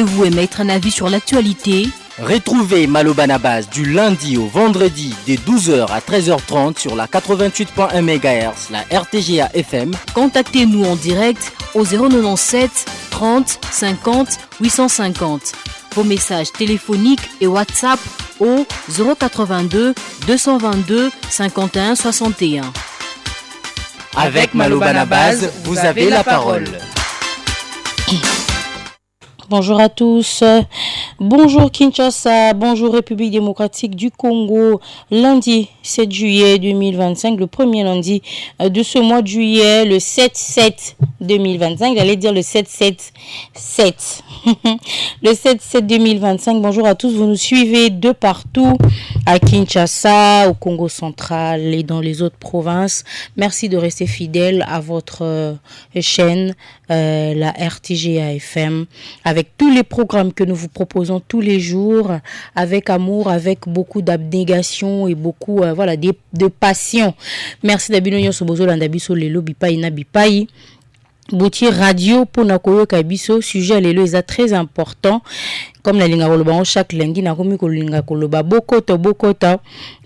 Souhaitez-vous émettre un avis sur l'actualité? Retrouvez Maloba na base du lundi au vendredi de 12h à 13h30 sur la 88.1 MHz, la RTGA FM. Contactez-nous en direct au 097 30 50 850. Vos messages téléphoniques et WhatsApp au 082 222 51 61. Avec Maloba na base, vous avez la parole. Bonjour à tous, bonjour Kinshasa, bonjour République démocratique du Congo. Lundi 7 juillet 2025, le premier lundi de ce mois de juillet, le 7-7 2025, j'allais dire le 7-7-7. Le 7-7 2025, bonjour à tous, vous nous suivez de partout à Kinshasa, au Congo central et dans les autres provinces. Merci de rester fidèles à votre chaîne, la RTGA FM, avec tous les programmes que nous vous proposons tous les jours, avec amour, avec beaucoup d'abnégation et beaucoup de passion. Merci d'abonner sur Bozo Landabiso Lelo Bipai na Bipai. Bouti radio pour Nakoyo Kabiso, sujet lelo est très important. Comme la linga koloba chaque lundi, na komi kolinga koloba bokota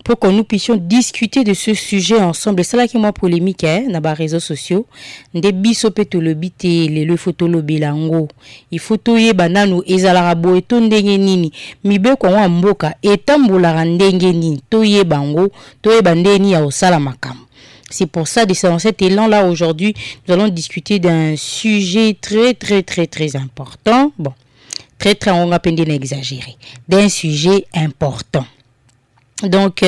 pour que nous puissions discuter de ce sujet ensemble. C'est là qui m'a polémique na ba réseaux sociaux. Nde biso peto lobite lelo photo lobelango. Il faut toye bananu ezala bo eto ndenge nini. Mibe ko wa mboka etambola ndenge nini. Toye bango, toye bandeni ya osala makam. C'est pour ça, dans cet élan-là, aujourd'hui, nous allons discuter d'un sujet très important. Bon, on va peine d'exagérer. D'un sujet important. Donc,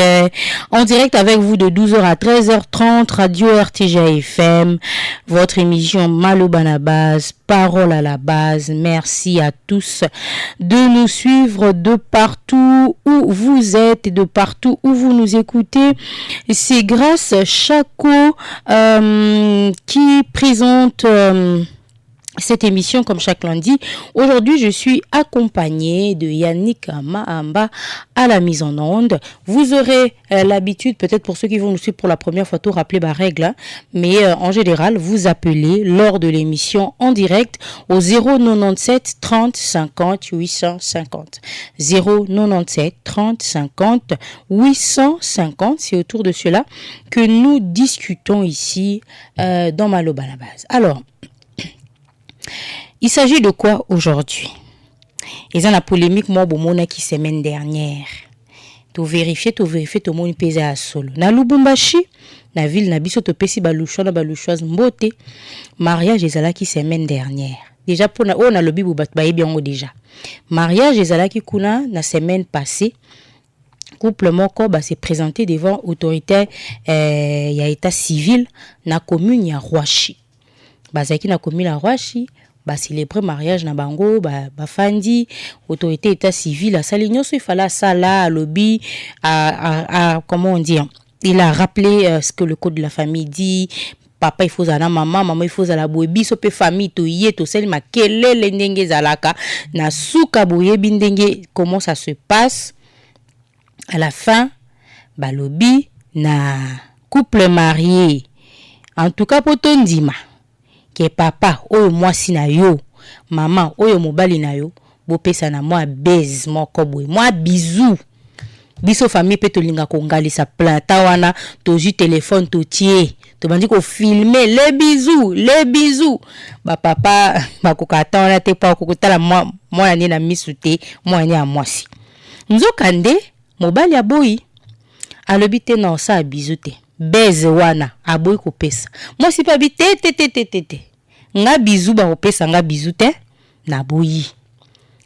en direct avec vous de 12h à 13h30, Radio RTGA FM, votre émission Maloba na base, parole à la base. Merci à tous de nous suivre de partout où vous êtes, de partout où vous nous écoutez. C'est grâce à Chaco qui présente cette émission comme chaque lundi. Aujourd'hui, je suis accompagnée de Yannick Mahamba à la mise en onde. Vous aurez l'habitude, peut-être pour ceux qui vont nous suivre pour la première fois, tout rappeler ma règle, mais en général, vous appelez lors de l'émission en direct au 097 30 50 850. 097 30 50 850. C'est autour de cela que nous discutons ici dans Maloba na base. Alors, il s'agit de quoi aujourd'hui? Ils ont la polémique moi bomona qui semaine dernière. Tu vérifier tout le monde pèse à solo. Na Lubumbashi, na ville na biso to pesi baluchona baluchoise mbote. Mariage ezala qui semaine dernière. Déjà pour na on a lobby bubat ba bien déjà. Mariage ezala qui kuna na semaine passée. Couple moko s'est présenté devant autorité ya état civil na commune ya Rwashi. Bazaki na commune ya Rwashi. Célébrer mariage na bango fandi autorité état civil à Salignoso il fallait ça là lobby à comment on dit, il a rappelé ce que le code de la famille dit. Papa il faut à la maman il faut à la boyebi so pe famille to yé to sel ma kelele ndenge zalaka na suka boyebi ndenge comment ça se passe à la fin lobby na couple marié en tout cas poto ndima que papa oyo mwasi na yo maman oyo mobali na yo bopesa na moi baise moko boy moi bisou biso famille pe to linga ko ngalisa plata wana to ju téléphone to tie to bandi ko filmer les bisous papa bakokata wana te pa kokotala moi ni na misute moi ni a mwasi nzokande mobali ya boyi alobi te na sa bisou te baise wana aboyi ko pesa moi si pa bi te nga bisou ba opesa nga bisou te na boyi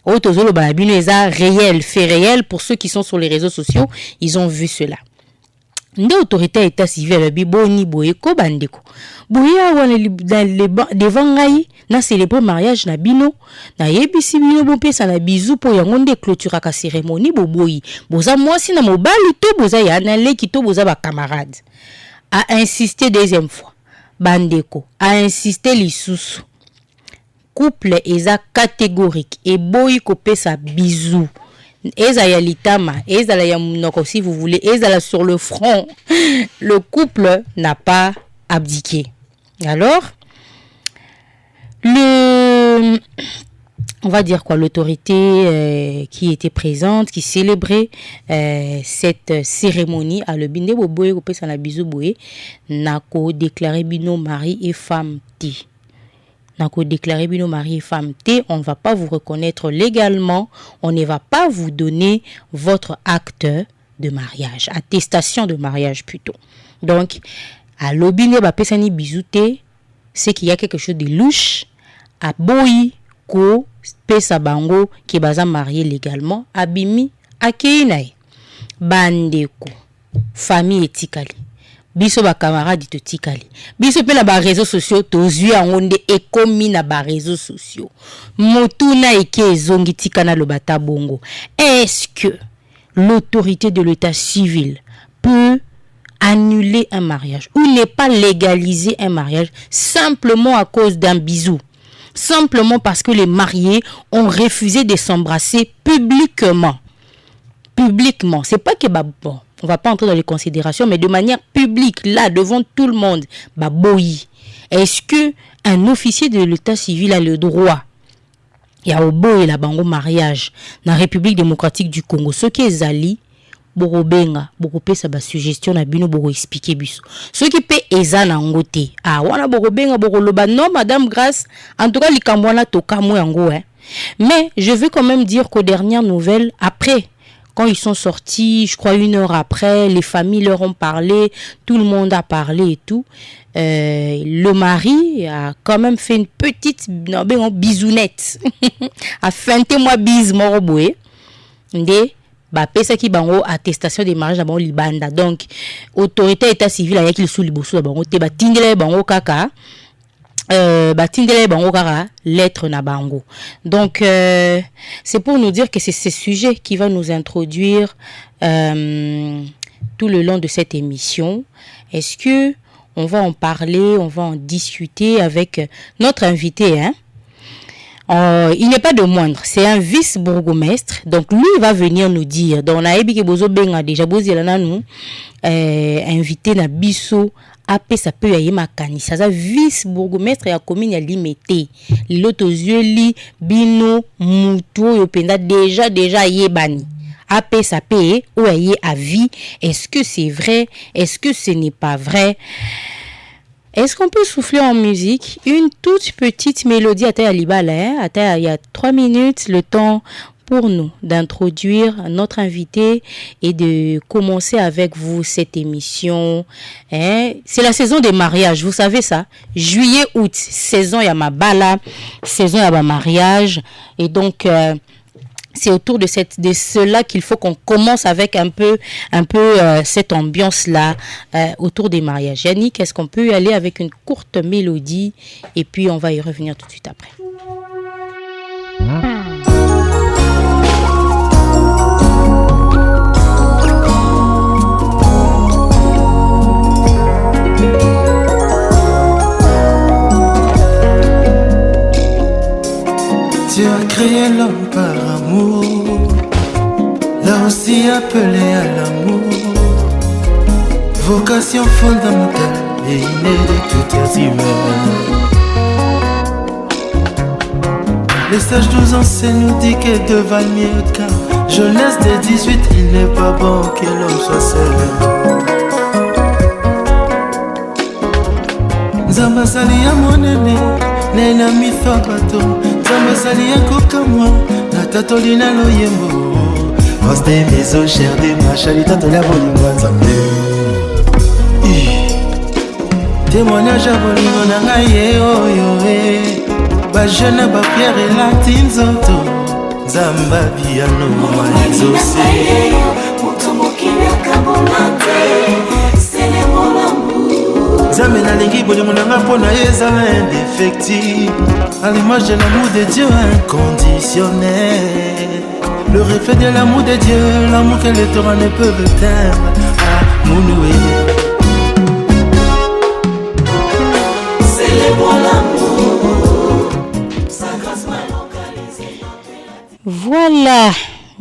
otozolo ba bino eza réel fait réel pour ceux qui sont sur les réseaux sociaux ils ont vu cela nde autorité état civil bi boni boye ko bandeko boye wana devant ngai na célébrer mariage na bino na yebisi bino bo pesa na bisou po yango nde clôture ka cérémonie boboyi boza mwasi na mobali to boza ya na leki to boza ba camarade a insister deuxième fois bandeko a insisté lisusu couple eza catégorique et boyi ko pesa bisou eza ya litama eza la ya munoko si vous voulez eza la sur le front le couple n'a pas abdiqué. Alors on va dire quoi, l'autorité qui était présente, qui célébrait cette cérémonie à le binde boboye ko pesa na bizu boye nako déclarer bino mari et femme ti. Nako déclarer bino mari et femme ti, on ne va pas vous reconnaître légalement, on ne va pas vous donner votre acte de mariage, attestation de mariage plutôt. Donc à l'obine ba pesa ni bizu te, c'est qu'il y a quelque chose de louche à boyi ko pesa bango qui baza marié légalement abimi akeinae bandeko famille etikali biso ba camarade to tikali biso pe na ba réseaux sociaux tozui angonde ekomi na ba réseaux sociaux motuna eke ezongi tikana lobata bongo. Est-ce que l'autorité de l'état civil peut annuler un mariage ou ne pas légaliser un mariage simplement à cause d'un bisou? Simplement parce que les mariés ont refusé de s'embrasser publiquement. Publiquement. C'est pas que bon, on va pas entrer dans les considérations, mais de manière publique, là, devant tout le monde, boyi. Est-ce que un officier de l'état civil a le droit, il y a au boy la bango mariage dans la République démocratique du Congo, ce qui est Zali, Borobenga, Boropesa ba suggestion na bino boro expliquer biso. Ce qui peut ezana ngote. Ah wana Borobenga Boroloba non madame grâce en tout cas likambwana toka mo yango hein. Mais je veux quand même dire qu'aux dernières nouvelles après quand ils sont sortis, je crois 1 heure après, les familles leur ont parlé, tout le monde a parlé et tout. Le mari a quand même fait une petite bisounette. A feinté moi bise moroboué. Ndé ba pesa ki bango attestation de mariage bango libanda. Donc autorité état civil a yakil sou liboso bango te batindele bango kaka batindele bango kaka lettre na bango. Donc c'est pour nous dire que c'est ce sujet qui va nous introduire tout le long de cette émission. Est-ce que on va en parler, on va en discuter avec notre invité hein? Il n'est pas de moindre, c'est un vice-bourgmestre. Donc lui il va venir nous dire. Donc on a ébi ke bozo benga déjà bozela nous invité na biso apé ça peut y makanisa ça vice-bourgmestre ya commune ya Limete. L'autre yeux li bino muto yo penda déjà yebani. Apé ça peut ou y à vie. Est-ce que c'est vrai? Est-ce que ce n'est pas vrai? Est-ce qu'on peut souffler en musique une toute petite mélodie à terre libala, hein? Il y a 3 minutes, le temps pour nous d'introduire notre invité et de commencer avec vous cette émission. Hein? C'est la saison des mariages, vous savez ça? Juillet, août, saison ya mabala, saison ya ba mariage. Et donc c'est autour de cela qu'il faut qu'on commence avec un peu cette ambiance-là autour des mariages. Yannick, est-ce qu'on peut y aller avec une courte mélodie et puis on va y revenir tout de suite après. Tu as créé l'homme par amour, là aussi appelé à l'amour, vocation fondamentale et innée de toutes les humains. Les sages nous enseignent, nous disent que devant le mieux car jeunesse de 18, il n'est pas bon que l'homme soit seul. Nzamba sali ya monene, nena mitho bato. Nzamba sali ya kokamwa, na tatoli na loyembo. Os de maison cher de machali tatoli ya bolingo nzambe. Témoignage à bolingo na ngai oyo ba jeune ba pierre et latine zoto. Nzamba biano ma exaucé. Zame na lingi bolingo nanga pona ezala indéfectible, à l'image de l'amour de Dieu inconditionnel, le reflet de l'amour de Dieu, l'amour que les torrents ne peuvent éteindre. Ah, Mounoué. Célébrons l'amour, sa grâce m'a localisé. Voilà.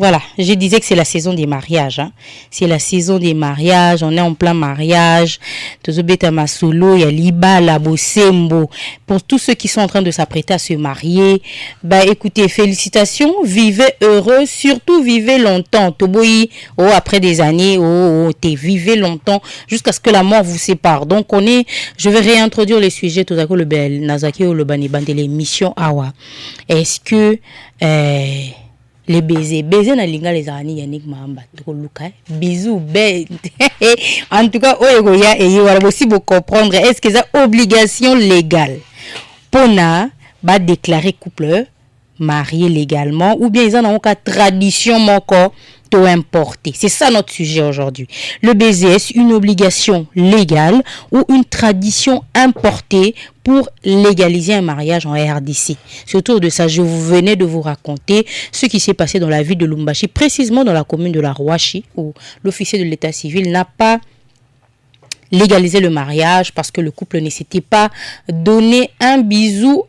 Voilà, je disais que c'est la saison des mariages. Hein. C'est la saison des mariages. On est en plein mariage. Tozobeta Masolo, il y a Liba, la Bosembo. Pour tous ceux qui sont en train de s'apprêter à se marier, bah écoutez, félicitations, vivez heureux, surtout vivez longtemps. Toboyi, après des années, vivez longtemps jusqu'à ce que la mort vous sépare. Donc je vais réintroduire les sujets tout à coup le bel Nazaki ou le Baniban de l'émission Awa. Est-ce que les baisers na linga les arani Yannick Mahamba to luka bisous en tout cas oyegoya et voilà aussi pour comprendre est-ce que c'est obligation légale pour ba déclarer couple marié légalement ou bien ils en ont qu'à tradition moko to importer. C'est ça notre sujet aujourd'hui. Le baiser est une obligation légale ou une tradition importée pour légaliser un mariage en RDC. C'est autour de ça, je venais de vous raconter ce qui s'est passé dans la ville de Lumbashi, précisément dans la commune de la Rouachi, où l'officier de l'état civil n'a pas légalisé le mariage parce que le couple ne s'était pas donné un bisou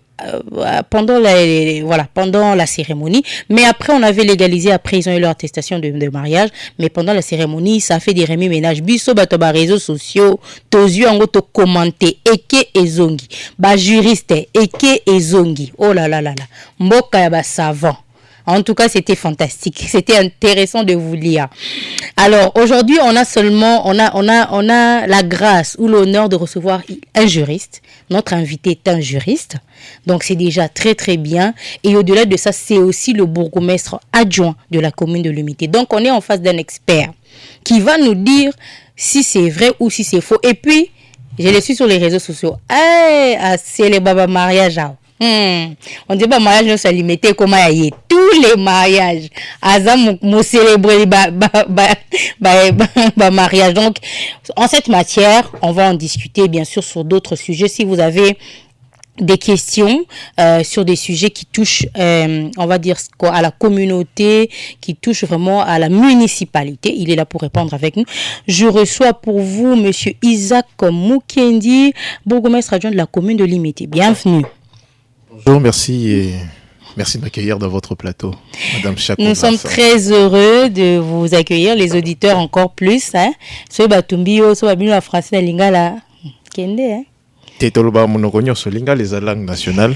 pendant la cérémonie, mais après on avait légalisé, après ils ont eu leur attestation de mariage, mais pendant la cérémonie ça fait des remue-ménages biso bato ba réseaux sociaux tozu ango to commenter eke ezongi ba juriste eke ezongi oh là là là là mboka ya ba savant. En tout cas, c'était fantastique. C'était intéressant de vous lire. Alors, aujourd'hui, on a la grâce ou l'honneur de recevoir un juriste. Notre invité est un juriste. Donc, c'est déjà très, très bien. Et au-delà de ça, c'est aussi le bourgmestre adjoint de la commune de Lumité. Donc, on est en face d'un expert qui va nous dire si c'est vrai ou si c'est faux. Et puis, je le suis sur les réseaux sociaux. C'est les baba mariage. On dit pas mariage ne soit limité comme il y a tous les mariages azam mo célébrer mariage. Donc en cette matière on va en discuter bien sûr sur d'autres sujets. Si vous avez des questions sur des sujets qui touchent on va dire à la communauté, qui touchent vraiment à la municipalité, il est là pour répondre avec nous. Je reçois pour vous monsieur Isaac Mukendi, bourgmestre adjoint de la commune de Limité. Bienvenue. Bonjour, merci de m'accueillir dans votre plateau, Madame Chakou. Nous sommes très heureux de vous accueillir, les auditeurs encore plus. Soy batumbio, soy babino la français na lingala kende. Tetoloba monokonyo so lingala les langues nationales.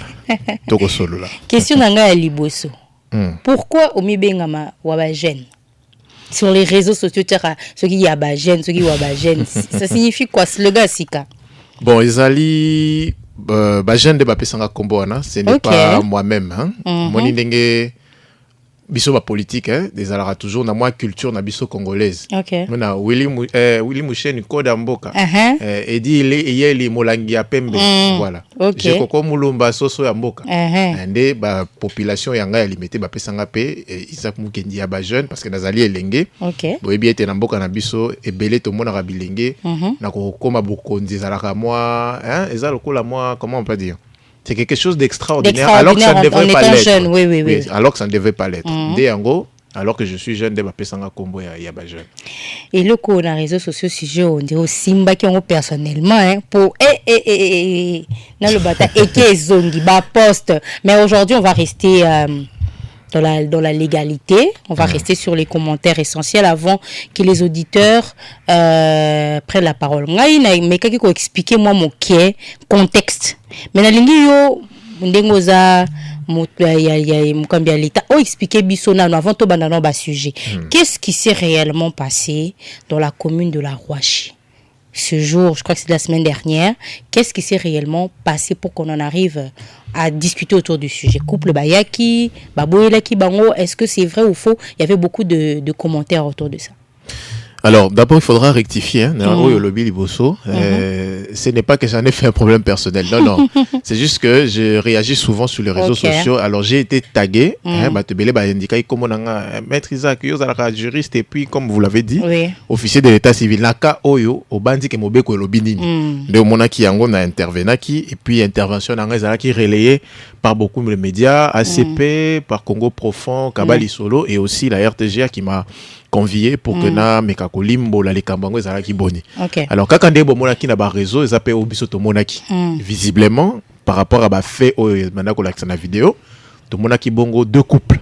Toko solo là. Question nanga ya liboso. Pourquoi omibengama waba jeune? Sur les réseaux sociaux, ceux qui y a ba jeune, ceux qui wa ba jeune, ça signifie quoi ce slogan sika? Bon, Ezali jeune de bapesanga kombo wana, ce n'est pas moi-même hein. Moni ndenge biso ba politique hein, des alara toujours na moi culture na biso congolaise. Mona Willy Mouchen koda mboka. Edi il molangi ya pembe. Voilà. Je koko mulumba soso ya mboka. Ande ba population yanga ya limité bapesanga pe Isaac Mukendi ya ba jeune parce que nazali elenge. Boyebi ete na mboka na biso ebele to mona bilenge na kokoma bokonzi zalaka moi hein, ezalo kola moi comment on peut dire. C'est quelque chose d'extraordinaire alors que ça ne devrait pas l'être. Jeune, oui. Alors que ça ne devait pas l'être. Alors que je suis jeune, de ma pesanga combo ya ba jeune. Et le coup on a réseaux sociaux sujet on dit au Simba qui ont personnellement hein, pour dans le bataille et qui zongi ba poste. Mais aujourd'hui on va rester dans la légalité, on va rester sur les commentaires essentiels avant que les auditeurs prennent la parole. Mais quelqu'un qui expliquer moi mon contexte. Mais na lingi yo ndengoza mukambia l'état o expliquer bisona avant to bandana ba sujet. Qu'est-ce qui s'est réellement passé dans la commune de la Rouachi? Ce jour, je crois que c'est la semaine dernière, qu'est-ce qui s'est réellement passé pour qu'on en arrive à discuter autour du sujet? Couple Bayaki, Baboyelaki Bango, est-ce que c'est vrai ou faux? Il y avait beaucoup de commentaires autour de ça. Alors, d'abord, il faudra rectifier. Ce n'est pas que j'en ai fait un problème personnel. Non. C'est juste que je réagis souvent sur les réseaux sociaux. Alors, j'ai été tagué. Maître Isaac, juriste, et puis, comme vous l'avez dit, officier de l'état civil. Naka Oyo, au bandi ke mobeko et l'obinini. De mona ki yango na intervenaki, et puis intervention nanga qui relayée par beaucoup de médias, ACP, par Congo Profond, Kabali Solo, et aussi la RTGA qui m'a convié pour que na mekakolimbo la lekambango ezalaki boni. Alors kaka ndebo monaki na ba réseau ezape obiso to monaki. Visiblement par rapport à ba fait o manako la vidéo to monaki bongo deux couples.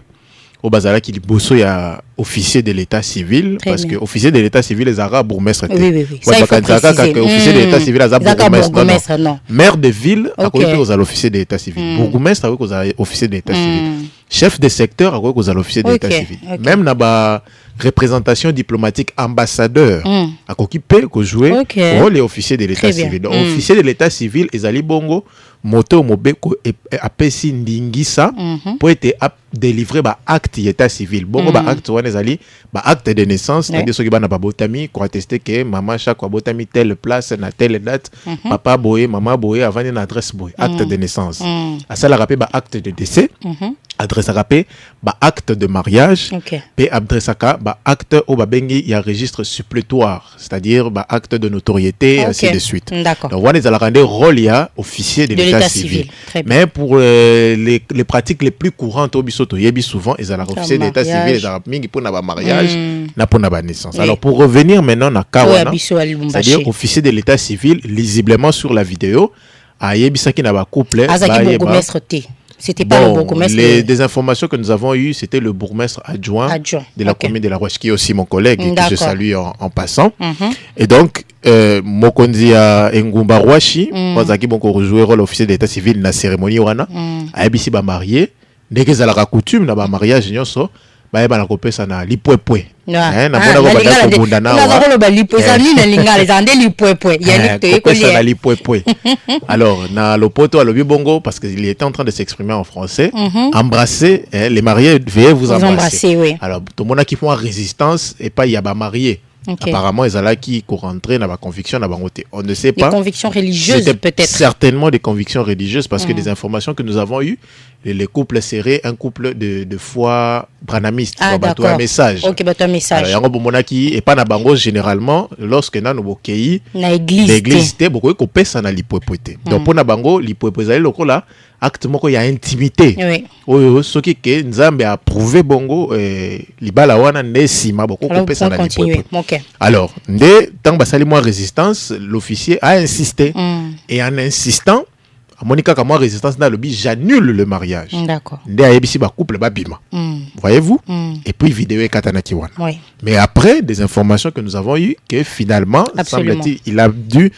au bazala qui liboso ya officier de l'état civil parce que officier de l'état civil les arabes bourgmestre. Oui. Ça il faut préciser. Officier de l'état civil les arabes bourgmestre non. Maire de ville à côté aux officiers de l'état civil. Bourgmestre avec aux officiers de l'état civil. Chef de secteur avec aux officiers de l'état civil. Même na ba représentation diplomatique ambassadeur à occupé que jouer rôle les officiers de l'état civil. Donc officier de l'état civil ezali bongo moto mobeko apesi ndingisa pour être délivrer ba acte d'état civil. Bongo ba acte wana ezali ba acte de naissance c'est-à-dire ceux qui bana ba botami pour attester que maman chaque fois botami telle place na telle date papa boye maman boye avant une adresse boye acte de naissance. À ça la rappel ba acte de décès adresse à rappel ba acte de mariage et adresse à ba acte au ba bengi ya registre supplétoire c'est-à-dire ba acte de notoriété ainsi de suite. D'accord. Donc voilà ils allent rendre rôle ya officier de l'état civil. Mais pour les pratiques les plus courantes au bisoto yebi souvent ils allent officier de l'état civil les arabes mingi pour na ba mariage na pour na ba naissance. Alors pour revenir maintenant na kawana c'est-à-dire officier de l'état civil visiblement sur la vidéo a yebi ça qui na ba couple c'était pas le bourgmestre. Des informations que nous avons eues, c'était le bourgmestre adjoint de la commune de La Roche, qui est aussi mon collègue et que je salue en passant. Et donc, Mokonzi a Ngumba Rwashi, Wazaki Bonko rejouer rôle officier d'état civil dans la cérémonie wana, a ebisi ba marié, dès que ça la coutume na ba mariage nyonso, ba eba na kopesa na lipwepwe. Na bona ko bata ko bundana wa. Na ba lipwesa ni na lingala zande lipwepwe. Ya lipwepwe. Alors, na lopoto alobi bongo parce qu'il était en train de s'exprimer en français, embrasser les mariés veuillez vous embrasser. Oui. Alors, tout le monde qui font résistance et pas y a ba marié. Apparemment, ils allaient qui rentraient dans la conviction dans bangoté. On ne sait pas. Des convictions religieuses peut-être. Certainement des convictions religieuses parce que des informations que nous avons eues, les couples seraient un couple de foi branamiste. D'accord. Un message. Ok, un message. Alors, et pas na bango généralement lorsque na no bokeyi l'église té beaucoup ko ça na lipwepwete. Donc pour na bango lipwepwezali lokola acte moko ya intimité. Oui. Oyo soki ke nzambe a prouvé bongo libala wana nesima beaucoup ko ça na lipwepwete. OK. Alors, dès tant basali moi résistance, l'officier a insisté et en insistant Monica comme moi résistance dans le but j'annule le mariage. D'accord. Ndé ayebisi ba couple ba bima. Voyez-vous? Et puis vidéo est katanaki wana. Oui. Mais après des informations que nous avons eues que finalement semble-t-il il a dû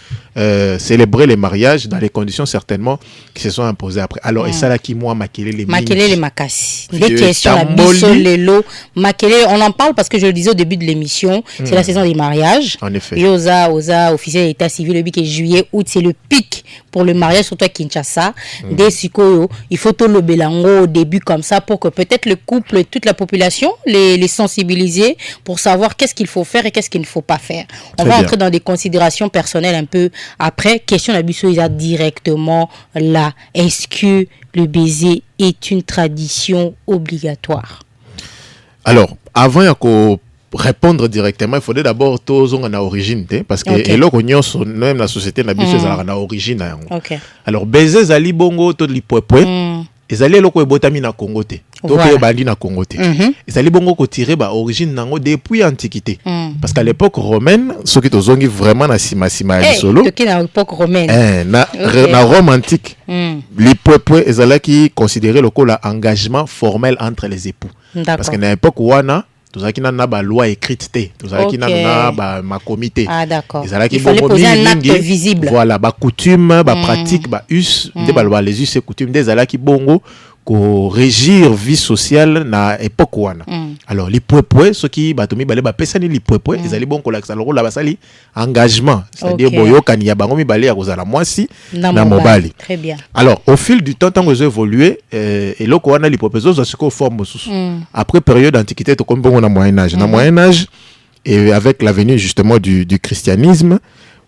célébrer les mariages dans les conditions certainement qui se sont imposées après. Alors et ça là qui moi maquiller les makasi. Des questions la biso lelo maquiller on en parle parce que je le disais au début de l'émission, c'est la saison des mariages. En effet. Yosa officiel d'état civil le bic juillet août c'est le pic pour le mariage surtout à Kinshasa. Des sikoyo, il faut tout le belango au début comme ça pour que peut-être le couple et toute la population les sensibiliser pour savoir qu'est-ce qu'il faut faire et qu'est-ce qu'il ne faut pas faire. On va entrer dans des considérations personnelles un peu après. Question d'Abisso, il a directement là. Est-ce que le baiser est une tradition obligatoire? Alors, avant de répondre directement, il faudrait d'abord tous en origine parce que même la société n'a pas en origine. Alors baiser zali bongo to lipwepwe ezali loko ebotami na Congo te to pe bandi na Congo te ezali bongo ko tirer ba origine nango depuis antiquité parce qu'à l'époque romaine ceux qui tozongi vraiment na sima ya solo à l'époque romaine na Rome antique lipwepwe ezali qui considéré lokola engagement formel entre les époux parce que na époque wana tout na ba loi écrite té tout ça qui na ba ma comité d'accord il fallait poser un acte visible voilà ba coutume ba pratique ba us de ba les us et coutumes des ala qui bongo ko régir vie sociale na époque wana alors les pwepwe ceux qui batomi balé ba pesani les pwepwe ils allaient bon ko la la basali engagement c'est-à-dire boyokani ya bango mi balé ya kozala mwasi na mobali. Très bien. Alors au fil du temps tant que j'ai évolué et loko wana les pwepwe zo ce ko forme sous après période d'antiquité to comme bon na moyen âge na moyen âge et avec la venue justement du christianisme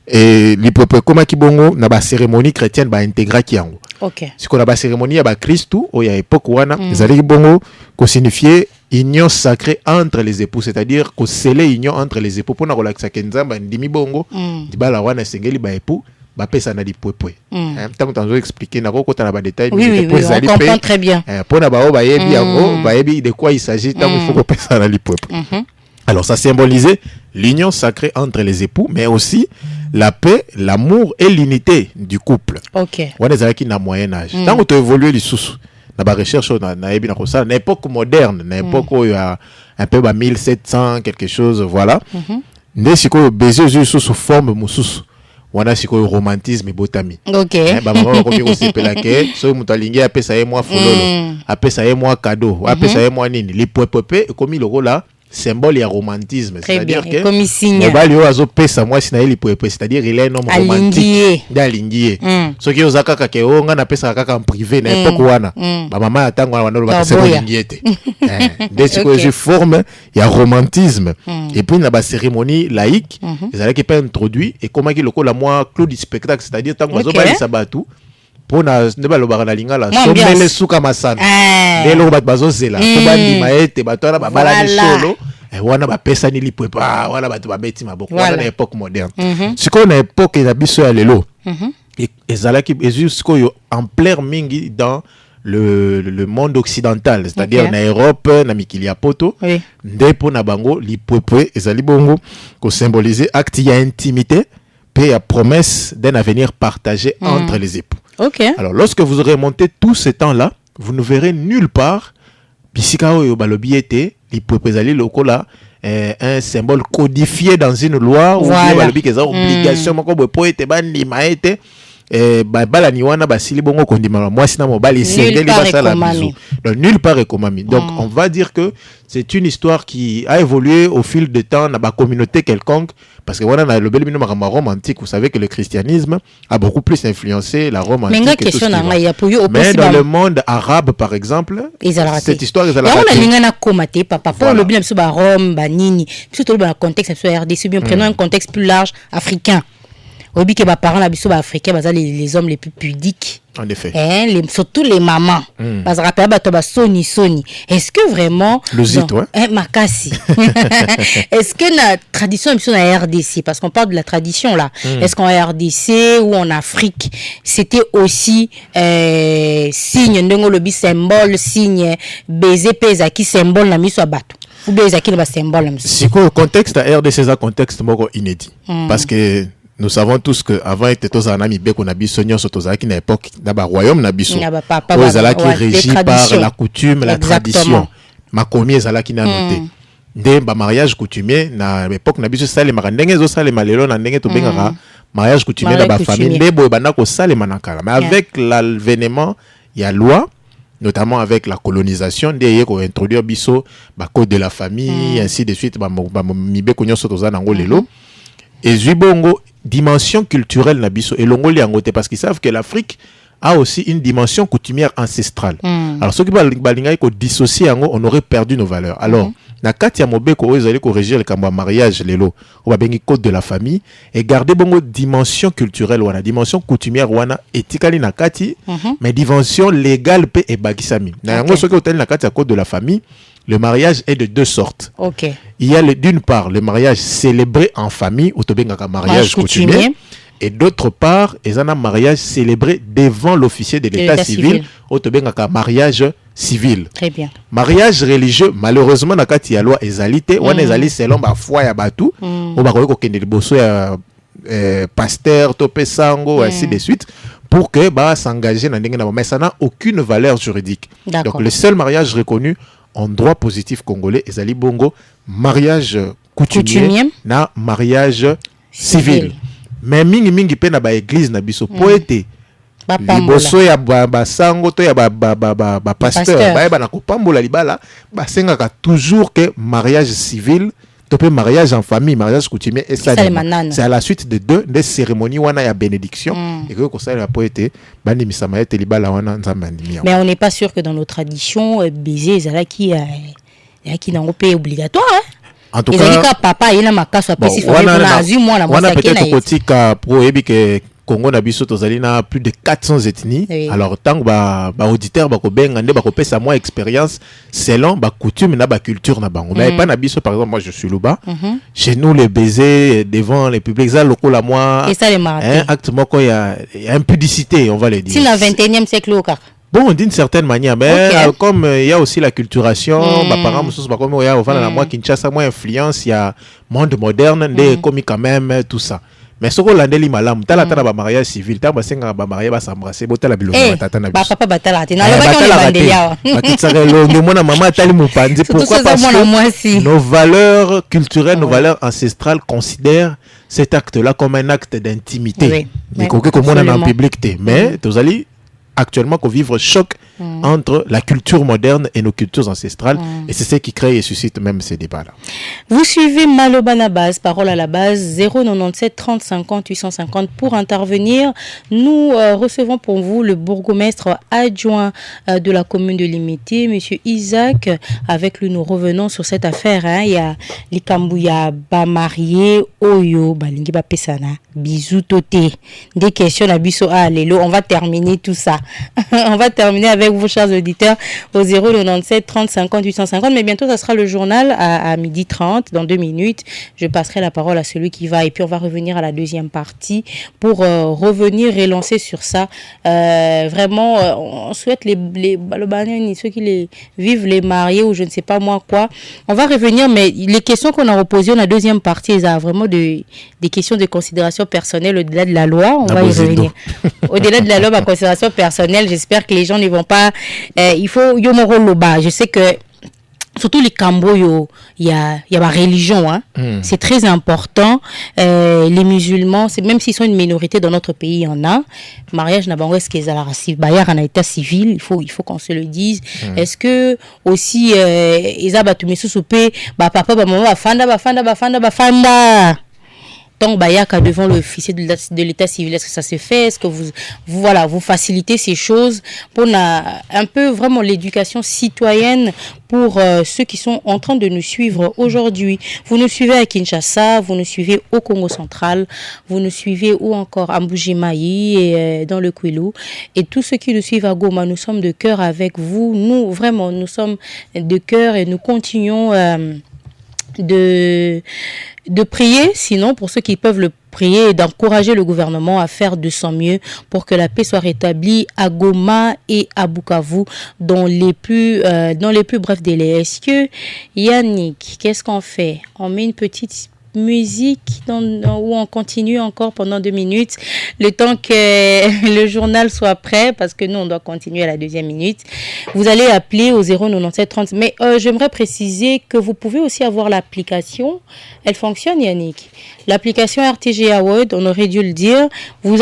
et les pwepwe comme ki bongo na ba cérémonie chrétienne ba intégra ki yango. OK. Ce qu'on a la cérémonie ya ba Christou o ya époque wana ezali bongo ko signifier union sacrée entre les époux, c'est-à-dire ko sceller union entre les époux pour na relaxa kenzamba ndimi bongo dibala wana sengeli ba époux ba pesa na lipwepwe. Tant que expliquer na ko na ba détails oui, on comprend très bien. Pour na ba o ba yebi yango ba yebi de quoi il s'agit tant il faut ko pesa na lipwepwe. Alors ça symbolisait l'union sacrée entre les époux, mais aussi la paix, l'amour et l'unité du couple. OK. On est qui na moyen âge. Tant que tu évolues les sous, na ba recherche na yebi na ko ça na époque moderne na époque où il y a un peu 1700 quelque chose voilà nde siko baiser sous forme mususu wana siko romantisme botami OK ba mama ko ko sepela ke so mutu alingi apesa ye mwa fololo apesa ye mwa cadeau apesa ye mwa nini lipopepe komi lokola symbole ya romantisme, c'est-à-dire que mobali oyo azopesa mwasi na ye lipoepe, c'est-à-dire il est un homme romantique d'alingie soki ozaka kaka ke onga na pesa kaka en privé na époque wana ba mama ya tango wana ba pesa lingie te nde siko je forme ya romantisme et puis na ba cérémonie laïque ezalaki pas introduit et komaki lokola moi clou du spectacle, c'est-à-dire tango azobalisa batu pona ne balobaka na lingala somele suka masana lelo bat bazozela to bandima ete batwana babala ni solo wana bapesa ni lipwepa wana batu babeti maboko wana na époque moderne siko na époque ya biso ya lelo ezalaki jusqu'au en plein mingi dans le monde occidental, c'est-à-dire na Europe na mikili ya poto nde pona bango lipwepe ezali bongo ko symboliser acte ya intimité et à promesse d'un avenir partagé entre les époux. Alors, lorsque vous aurez monté tout ce temps-là, vous ne verrez nulle part bisika oyo balobi ete lipwepezali lokola un symbole codifié dans une loi ou bien balobi keza obligation moko boye po ete bandima ete bala ni wana basili bongo kondima mwasi na mobali sengeli basala bisou. Donc nulle part ekomami. Donc on va dire que c'est une histoire qui a évolué au fil du temps dans la communauté quelconque, parce que voilà dans le bel Rome antique, vous savez que le christianisme a beaucoup plus influencé la Rome antique que tout ce qui va. Mais dans le monde arabe par exemple, cette histoire est à la prenons un contexte plus large africain. Obi que parents africains les hommes les plus pudiques. En effet. Surtout les mamans. Parce que soni. Est-ce que vraiment le zit, ouais. Makasi. Est-ce que la tradition est en RDC, parce qu'on parle de la tradition là. Est-ce qu'en RDC ou en Afrique, c'était aussi signe ndengolobi symbole signe baiser pesa qui symbole na miso abatu. Ou baiser qui le symbole. Si le contexte à RDC c'est un contexte moko inédit parce que nous savons tous que avant était tous en ami beko na biso nyonso tozalaki na époque na ba royaume na biso ozalaki régi par la coutume la tradition makomi ezalaki na noté nde ba mariage coutumier na époque na biso sale makandenge zo sale malelo na ndenge to bengaka mariage coutumier na ba famille nde boye bana ko sale manakala mais avec l'avènement ya loi notamment avec la colonisation nde ko introduire biso ba code de la famille ainsi de suite ba mibeko nyonso tozana ngo lelo et Zubongo dimension culturelle nabiso et longoli angote parce qu'ils savent que l'Afrique a aussi une dimension coutumière ancestrale. Alors ceux qui balinga ko dissocier ango on aurait perdu nos valeurs. Alors na kati ya mobeko ezali ko régir le kambo mariage lelo on va bengi code de la famille et garder bongo dimension culturelle wana dimension coutumière wana etikali na kati mais dimension légale pe e bakisami. Na yango ceux qui otali na kati ya code de la famille. Le mariage est de deux sortes. Il y a d'une part le mariage célébré en famille, ou un mariage coutumier, et d'autre part, il y a un mariage célébré devant l'officier de l'état civil, ou un mariage civil. Très bien. Mariage religieux, malheureusement, dans la loi ezalité, on est selon la foi ya batu, ou ba ko kende liboso ya pasteur, topé sango, ainsi de suite. Pour que bah s'engager dans ndenge na mais ça n'a aucune valeur juridique. Donc le seul mariage reconnu en droit positif congolais ezali bongo mariage coutumier na mariage civil. Mais mingi pe na ba église na biso poete liboso ya ba sango to ya ba pasteur ba na ko pambola libala ba sengaka toujours que mariage civil topé mariage en famille, mariage coutumier et ça c'est à la suite de des cérémonies wana ya bénédiction et que ça la poète bandi misama ete libala wana nzambandimia. Mais on n'est pas sûr que dans nos traditions baiser zala qui n'ont pas obligatoire en tout cas papa il a makaso apesi famille na azu moi na mosaki na peut-être kotika pro ebi que Congo na biso tozali na plus de 400 ethnies. Alors tant ba auditeur ba ko benga nde ba ko pesa moi expérience selon ba coutume na ba culture na bango. Mais pas na biso par exemple moi je suis Luba. Chez nous les baisers devant les publics ça lokola moi. Et ça les marathons. Acte moko il y a impudicité on va le dire. C'est le 21e siècle au car. Bon, d'une certaine manière, mais comme il y a aussi la culturation, par exemple, comme il y a au la moi Kinshasa, moi influence, il y a monde moderne, des comiques quand même, tout ça. mais ce qu'on l'a dit malam t'as la ba mariage civil t'as ba senga ba mariage ba s'embrasser bota la biloko matata na ba papa batala te na ba ça le mona maman tali mopandi pourquoi parce que nos valeurs culturelles nos valeurs ancestrales considèrent cet acte-là comme un acte d'intimité mais comme on a en public mais tous allez actuellement qu'on vivre choc entre la culture moderne et nos cultures ancestrales et c'est ce qui crée et suscite même ces débats-là. Vous suivez Maloba na base, parole à la base 097 30 50 850 pour intervenir. Nous recevons pour vous le bourgmestre adjoint de la commune de Limité, monsieur Isaac. Avec lui, nous revenons sur cette affaire. Il y a Likambouya Bamarié Oyo Balingi Bapesana bisous toté. Des questions à biso à Lelo. On va terminer tout ça. On va terminer avec vous, chers auditeurs, au 097 30 50 850. Mais bientôt, ça sera le journal à 12h30. Dans 2 minutes, je passerai la parole à celui qui va. Et puis, on va revenir à la deuxième partie pour revenir et lancer sur ça. Vraiment, on souhaite ceux qui les vivent, les mariés ou je ne sais pas moi quoi. On va revenir, mais les questions qu'on a reposées dans la deuxième partie, il y a vraiment des questions de considération personnelle au-delà de la loi. On va y revenir. Au-delà de la loi, ma considération personnelle, j'espère que les gens ne vont pas... il faut... Je sais que surtout les Cambo, il y a la religion, hein. C'est très important. Les musulmans, même s'ils sont une minorité dans notre pays, il y en a. Mariage n'a pas en état civil, il faut qu'on se le dise. Est-ce que aussi papa maman bafanda donc Bayaka devant l'officier de l'état civil, est-ce que ça se fait? Est-ce que vous facilitez ces choses pour un peu vraiment l'éducation citoyenne pour ceux qui sont en train de nous suivre aujourd'hui? Vous nous suivez à Kinshasa, vous nous suivez au Congo central, vous nous suivez ou encore à Mbujimayi et dans le Kwilu, et tous ceux qui nous suivent à Goma, nous sommes de cœur avec vous. Nous vraiment, nous sommes de cœur et nous continuons de prier, sinon pour ceux qui peuvent le prier, et d'encourager le gouvernement à faire de son mieux pour que la paix soit rétablie à Goma et à Bukavu dans les plus brefs délais. Est-ce que Yannick, qu'est-ce qu'on fait? On met une petite musique où on continue encore pendant 2 minutes le temps que le journal soit prêt, parce que nous on doit continuer à la 2e minute. Vous allez appeler au 097 30, mais j'aimerais préciser que vous pouvez aussi avoir l'application. Elle fonctionne, Yannick, l'application RTGA World, on aurait dû le dire. Vous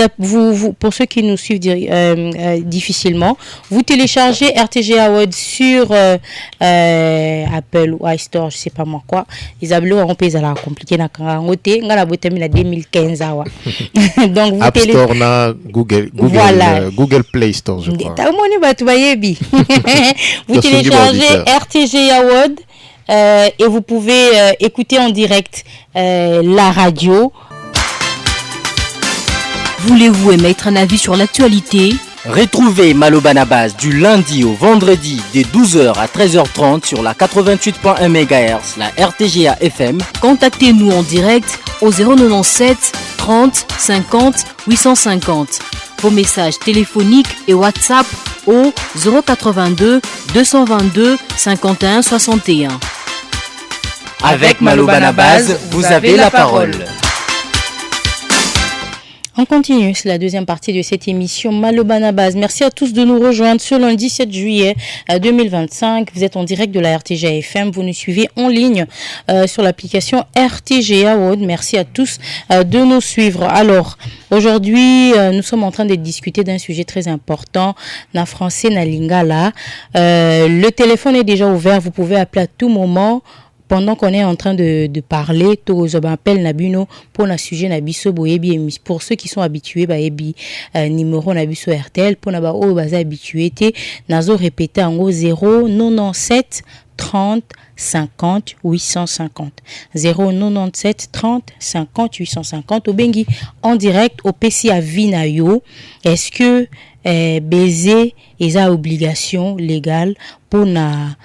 pour ceux qui nous suivent difficilement, vous téléchargez RTGA World sur Apple ou iStore, je sais pas moi quoi. Les ablos ont payé à la compliqué na kangote ngala botem na 2015 awa. Donc vous App Store na Google Play Store, je crois. Vous téléchargez RTGA World et vous pouvez écouter en direct la radio. Voulez-vous émettre un avis sur l'actualité? Retrouvez Maloba na base du lundi au vendredi de 12h à 13h30 sur la 88.1 MHz, la RTGA FM. Contactez-nous en direct au 097 30 50 850. Vos messages téléphoniques et WhatsApp au 082 222 51 61. Avec Maloba na base, vous avez la parole. On continue, c'est la deuxième partie de cette émission Maloba na base. Merci à tous de nous rejoindre ce lundi 7 juillet 2025. Vous êtes en direct de la RTGA FM. Vous nous suivez en ligne sur l'application RTGA World. Merci à tous de nous suivre. Alors, aujourd'hui, nous sommes en train de discuter d'un sujet très important, na français, na lingala. Le téléphone est déjà ouvert. Vous pouvez appeler à tout moment. Pendant qu'on est en train de parler, tous appel Nabuno pour un sujet Nabiso Boyebi, pour ceux qui sont habitués, Baebi numéro Nabiso RTL, pour Naba O Baza habitué, Nazo répété en gros 097 30 50 850 097 30 50 850 au Bengi en direct au PC à Vinayo. Est-ce que baiser eza obligation légale pour na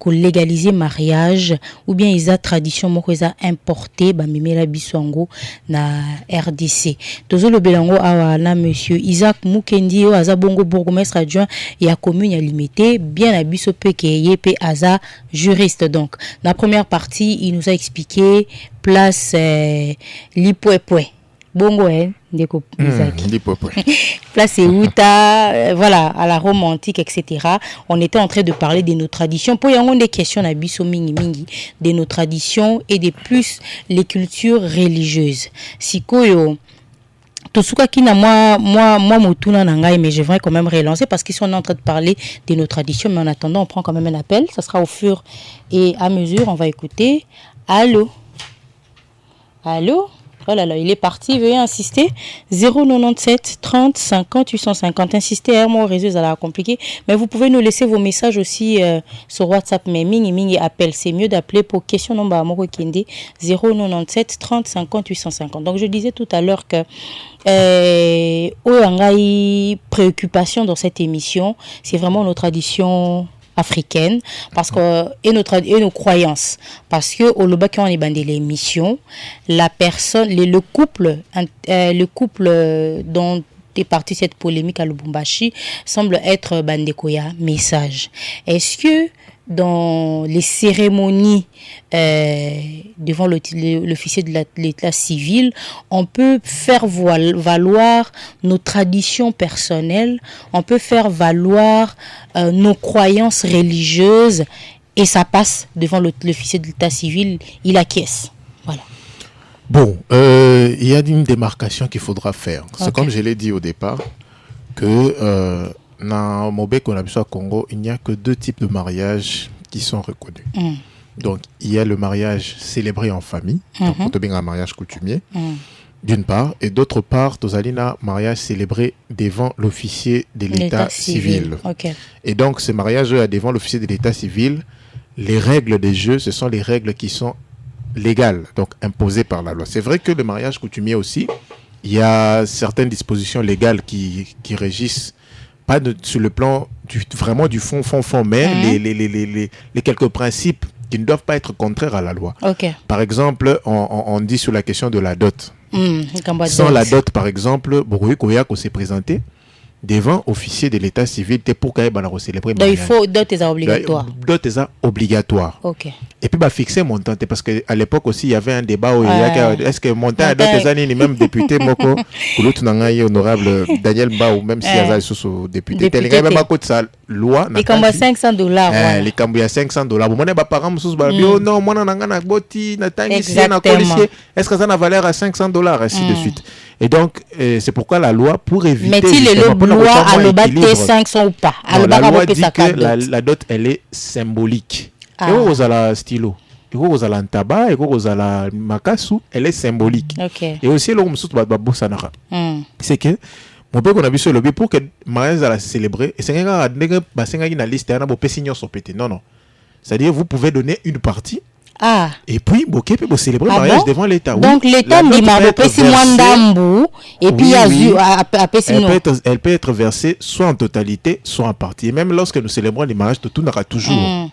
légaliser mariage ou bien eza tradition moko eza importé ba mimela bisongo na RDC. Tozo le belango awa na monsieur Isaac Mukendi o aza bongo bourgmestre adjoint ya commune ya Limité bien na biso pe ke yepe aza juriste. Donc la première partie il nous a expliqué place Lipouépoué. Bongo ndeko Isaac. Place Outa, voilà, à la Rome antique, etc. On était en train de parler de nos traditions. Pour y avoir des questions à biso mingi de nos traditions et de plus les cultures religieuses. Sikoyo Tosuka Kina, moi, Motuna Nangai, mais je vais quand même relancer parce qu'ils sont en train de parler de nos traditions. Mais en attendant, on prend quand même un appel. Ça sera au fur et à mesure. On va écouter. Allô? Allô? Oh là là, il est parti. Veuillez insister. 097 30 50 850. Insistez, mon réseau, ça a l'air compliqué. Mais vous pouvez nous laisser vos messages aussi sur WhatsApp. Mais mingi appel. C'est mieux d'appeler pour question number Amoko Kende 097 30 50 850. Donc je disais tout à l'heure que préoccupation dans cette émission, c'est vraiment nos traditions africaine parce que et nos croyances parce que au loba quand on est bandé l'émission la personne le couple dont est partie cette polémique à Lubumbashi semble être bandekoya message. Est-ce que dans les cérémonies devant l'officier de l'état civil, on peut faire valoir nos traditions personnelles, on peut faire valoir nos croyances religieuses et ça passe devant l'officier de l'état civil, il acquiesce. Voilà. Bon, il y a une démarcation qu'il faudra faire. Okay. C'est comme je l'ai dit au départ, que dans Mobé qu'on a vu au Congo, il n'y a que deux types de mariages qui sont reconnus. Donc, il y a le mariage célébré en famille, donc on te un mariage coutumier, d'une part, et d'autre part, Tozalina, mariage célébré devant l'officier de l'état civil. Okay. Et donc, ce mariage devant l'officier de l'état civil, les règles des jeux, ce sont les règles qui sont légales, donc imposées par la loi. C'est vrai que le mariage coutumier aussi, il y a certaines dispositions légales qui régissent, pas sur le plan vraiment du fond, mais les quelques principes qui ne doivent pas être contraires à la loi. Okay. Par exemple, on dit sur la question de la dot. Sans la dot, par exemple, Bourgoï s'est présenté devant officier de l'état civil pour qu'il y célébrer. Donc il faut dot est obligatoire. Dot est obligatoire. Okay. Et puis fixer montant parce que à l'époque aussi il y avait un débat où est-ce que montant à dot est même député moko l'autre nangai honorable Daniel Mbao même si il y a sous député tel même à côté sa loi les cambia $500 les cambia $500 bon ba parents musus ba bio non moi nanga na boti na tangi si na policier est-ce que ça na valeur à $500 ainsi de suite. Et donc c'est pourquoi la loi pour éviter mais loi à le battre 500 ou pas la loi dit que la dot elle est symbolique. Et vous avez la stylo, et vous avez la tabac, et vous avez la makasu, elle est symbolique. Okay. Et aussi, c'est que mon père qu'on a vu sur le lobby pour que mariage à la célébrer, et c'est un na liste, non, non. C'est-à-dire, vous pouvez donner une partie. Ah. Et puis, vous célébrer le mariage devant l'État. Donc, l'État dit et puis elle peut être versée soit en totalité, soit en partie. Et même lorsque nous célébrons les mariages, tout n'aura toujours.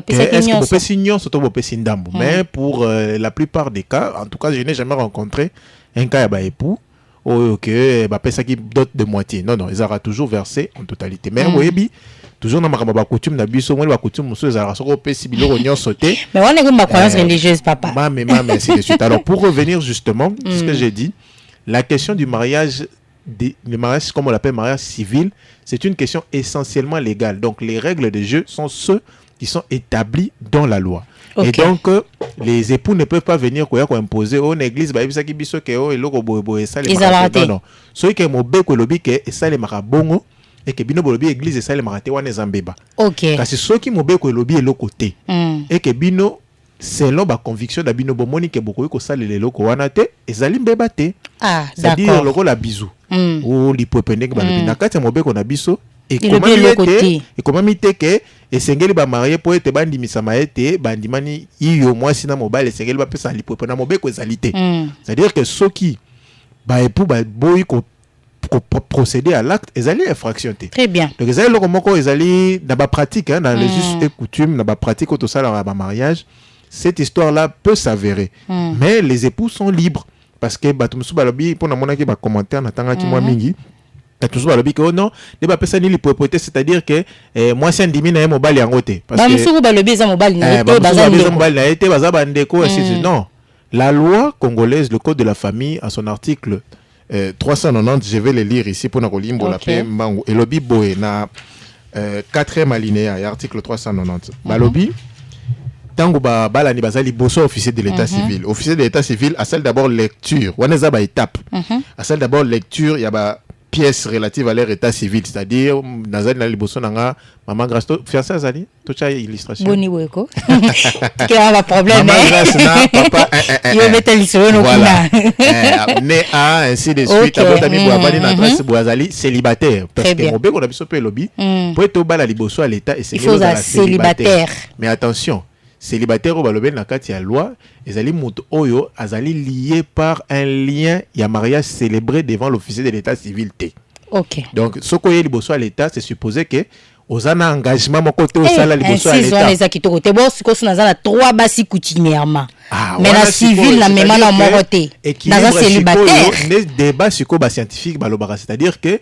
Est-ce que vous pouvez signer surtout vous pouvez signer d'ambo. Mais pour la plupart des cas, en tout cas, je n'ai jamais rencontré un cas à époux que ça qui dote de moitié. Non, ils auront toujours versé en totalité. Mais oui, toujours dans ma coutume, na biso moi la coutume monsieur Zara soko pesi biloko nyon sauté. Mais on est comme ma croyance religieuse papa. Mais ainsi de suite. Alors pour revenir justement ce que j'ai dit, la question du mariage le mariage comme on l'appelle mariage civil, c'est une question essentiellement légale. Donc les règles de jeu sont ceux qui sont établis dans la loi. Okay. Et donc les époux ne peuvent pas venir imposer au église ça qui biso ke o eloko boye ça les non non. Ceux qui mo be ko lobi ke ça les marabongo et que bino bolobi église ça les marate wana zambeba. OK. Parce que ceux qui mo be ko lobi eloko te et que bino selon ba conviction da bino bomoni ke beaucoup ko sala les loko wana te ezali mbeba te. Ah, d'accord. C'est-à-dire loko la bisou. Ou lipopende ke ba lobi na kati mo be ko na biso. Et comment mité que et sengeli ba marié pour être bandi misama été bandimani iyo moi sina mobile sengeli ba pesa lipo na mobeko ezalité. C'est-à-dire que ceux qui ba époux ba boy ko procéder à l'acte ezali infraction. Très bien. Donc ezali loko moko ezali na ba pratique hein, dans les us et coutumes na ba pratique au ça la mariage. Cette histoire là peut s'avérer. Mais les époux sont libres parce que batumsu balobi pour na mona ki ba commentaire na tanga ki moi mingi. Toujours balobi que oh non, ne ba pesa ni li propriété, c'est-à-dire que moi c'est ndimi na mobile yango te parce que bamusu balobi za mobile na été baza bandeko ainsi non. La loi congolaise, le code de la famille, à son article 390, je vais le lire ici pour Nakolimbo la paix Mbangu. Et lobi boé na 4e alinéa, article 390. Balobi, tango ba balani bazali bosso officier de l'état civil. Officier de l'état civil, à celle d'abord lecture. Waneza ba étape. À celle d'abord lecture, il y a ba pièces relatives à leur état civil, c'est-à-dire nazali na liboso nanga maman grâce to fiancé azali to cha illustration boni weko qui a un problème maman grâce na papa yo mettre l'histoire no voilà né a ainsi de suite abota mi bo abali na grâce bo azali célibataire parce que mobeko na biso pe lobby pour être bala liboso à l'état et c'est célibataire. Mais attention, célibataire au balobé na kati ya loi ezali mutu oyo azali lié par un lien ya mariage célébré devant l'officier de l'état civil T. OK. Donc ce qu'on est liboso à l'état, c'est supposé que ozana engagement mon côté au sala liboso à l'état. Les akitoko te bo siko suna zana 3 basi coutumièrement. Mais la civile la même na moroté. Dans un célibataire. Ne débat siko ba scientifique balobara, c'est-à-dire que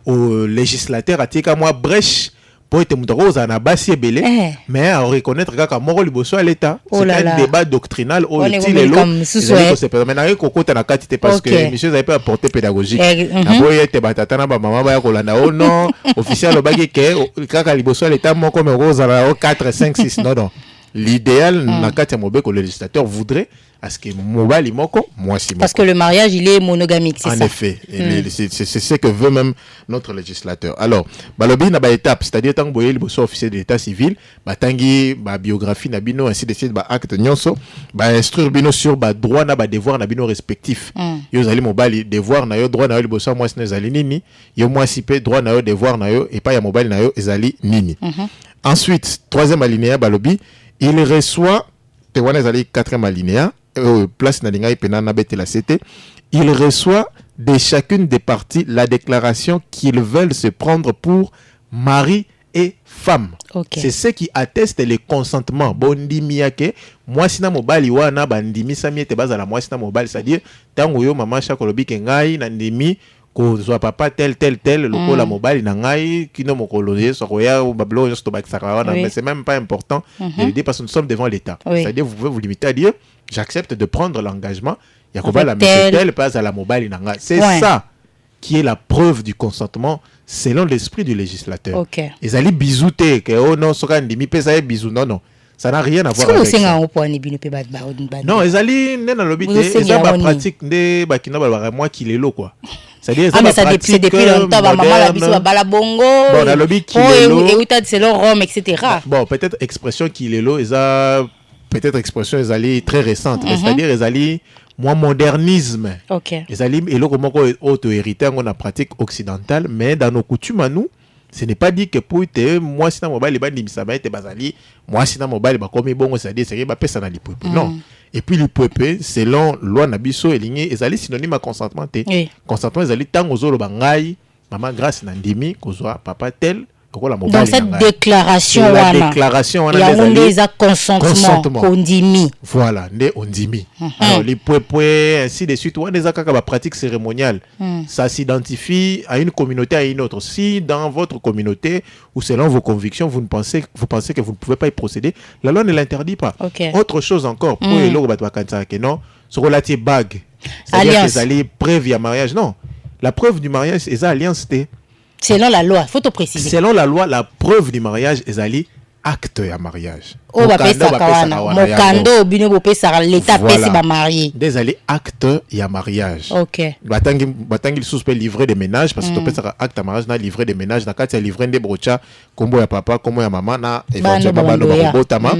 au législateur atika moi brèche pour être mutaro na basi belé mais à reconnaître kaka moro liboso à l'état. C'est un débat doctrinal au tilelo. C'est maintenant kokota na kati parce que monsieur n'avait pas apporté pédagogique. Aboye te batata na ba mama ba kolanda oh non officiel obaki ke kaka liboso à l'état moko me roza na 4 5 6 non. L'idéal na kati mobeko le législateur voudrait à ce que mobile moko moi si parce que le mariage il est monogamique, c'est ça. En effet, c'est ce que veut même notre législateur. Alors, balobi na ba étape, c'est-à-dire tant boyel bosso officier de l'état civil, ba tangi ba biographie na bino ainsi de suite ba acte nyonso, ba instruire bino sur ba droit na ba devoir na bino respectif. Yo zali mobile devoir na yo droit na yo bosso moi sine zali nini, yo moi si pe droit na yo devoir na yo et pas ya mobile na yo ezali nini. Ensuite, troisième alinéa balobi, il reçoit Tewana zali 4e alinéa place na linga pena na bete la CT, il reçoit de chacune des parties la déclaration qu'ils veulent se prendre pour mari et femme. C'est ce qui atteste le consentement. Bondimi yake moi sina mobali wana bandimi samiete baza la moi sina mobali, c'est-à-dire tango yo mama chakolobi ke ngai na ndimi ko soit papa tel le la mobile na ngai kino mokoloye so koya ou bablo juste bakisaka mais c'est même pas important de le dire parce que nous sommes devant l'état. C'est-à-dire vous pouvez vous limiter à dire j'accepte de prendre l'engagement yakoba la monsieur tel passe à la mobile na ngai. C'est ça qui est la preuve du consentement selon l'esprit du législateur. Ils allaient bisouter que oh non soka ndimi pesa bisou non. Ça n'a rien à voir avec ça. Non, ils allaient nena lobité, ils ont pratique de bakina balbara moi qui les lo quoi. C'est-à-dire mais ça depuis longtemps maman la biso bala bongo. Bon, la lobby qui les lo. Et uta c'est leur Rome etc. Bon, peut-être expression qui les lo, ils a peut-être expression ils allaient très récente, c'est-à-dire ils allaient moi modernisme. Ils allaient et le comment auto-hérité on a pratique occidentale, mais dans nos coutumes à nous ce n'est pas dit que pour te moi si na mobile ba ndimisa ba te bazali moi si na mobile ba komi bongo c'est-à-dire c'est ba pesa na lipopo non. Et puis lipopo selon loi na biso elingi ezali synonyme à consentement te. Consentement ezali tango zolo bangai maman grâce na ndimi kozwa papa tel. Dans cette déclaration la déclaration il y a un consentement ondimi. Voilà, né ondimi. Alors les poué ainsi de suite, on des akaka pratique cérémoniale. Ça s'identifie à une communauté à une autre. Si dans votre communauté ou selon vos convictions vous pensez que vous ne pouvez pas y procéder, la loi ne l'interdit pas. Autre chose encore pour les logo batwakanta que non, ce relatif bague. C'est-à-dire que les preuves à mariage non. La preuve du mariage c'est alliance té. Selon la loi, faut te préciser. Selon la loi, la preuve du mariage est allée acte à mariage. Oh, mokando bino bopé ça l'état pèse ba marié. Des allés acte à mariage. Batangi suspect livret de ménage parce que tu peux ça acte à mariage na livret de ménage na kati livret de brocha kombo ya papa kombo ya maman na éventuellement bando botama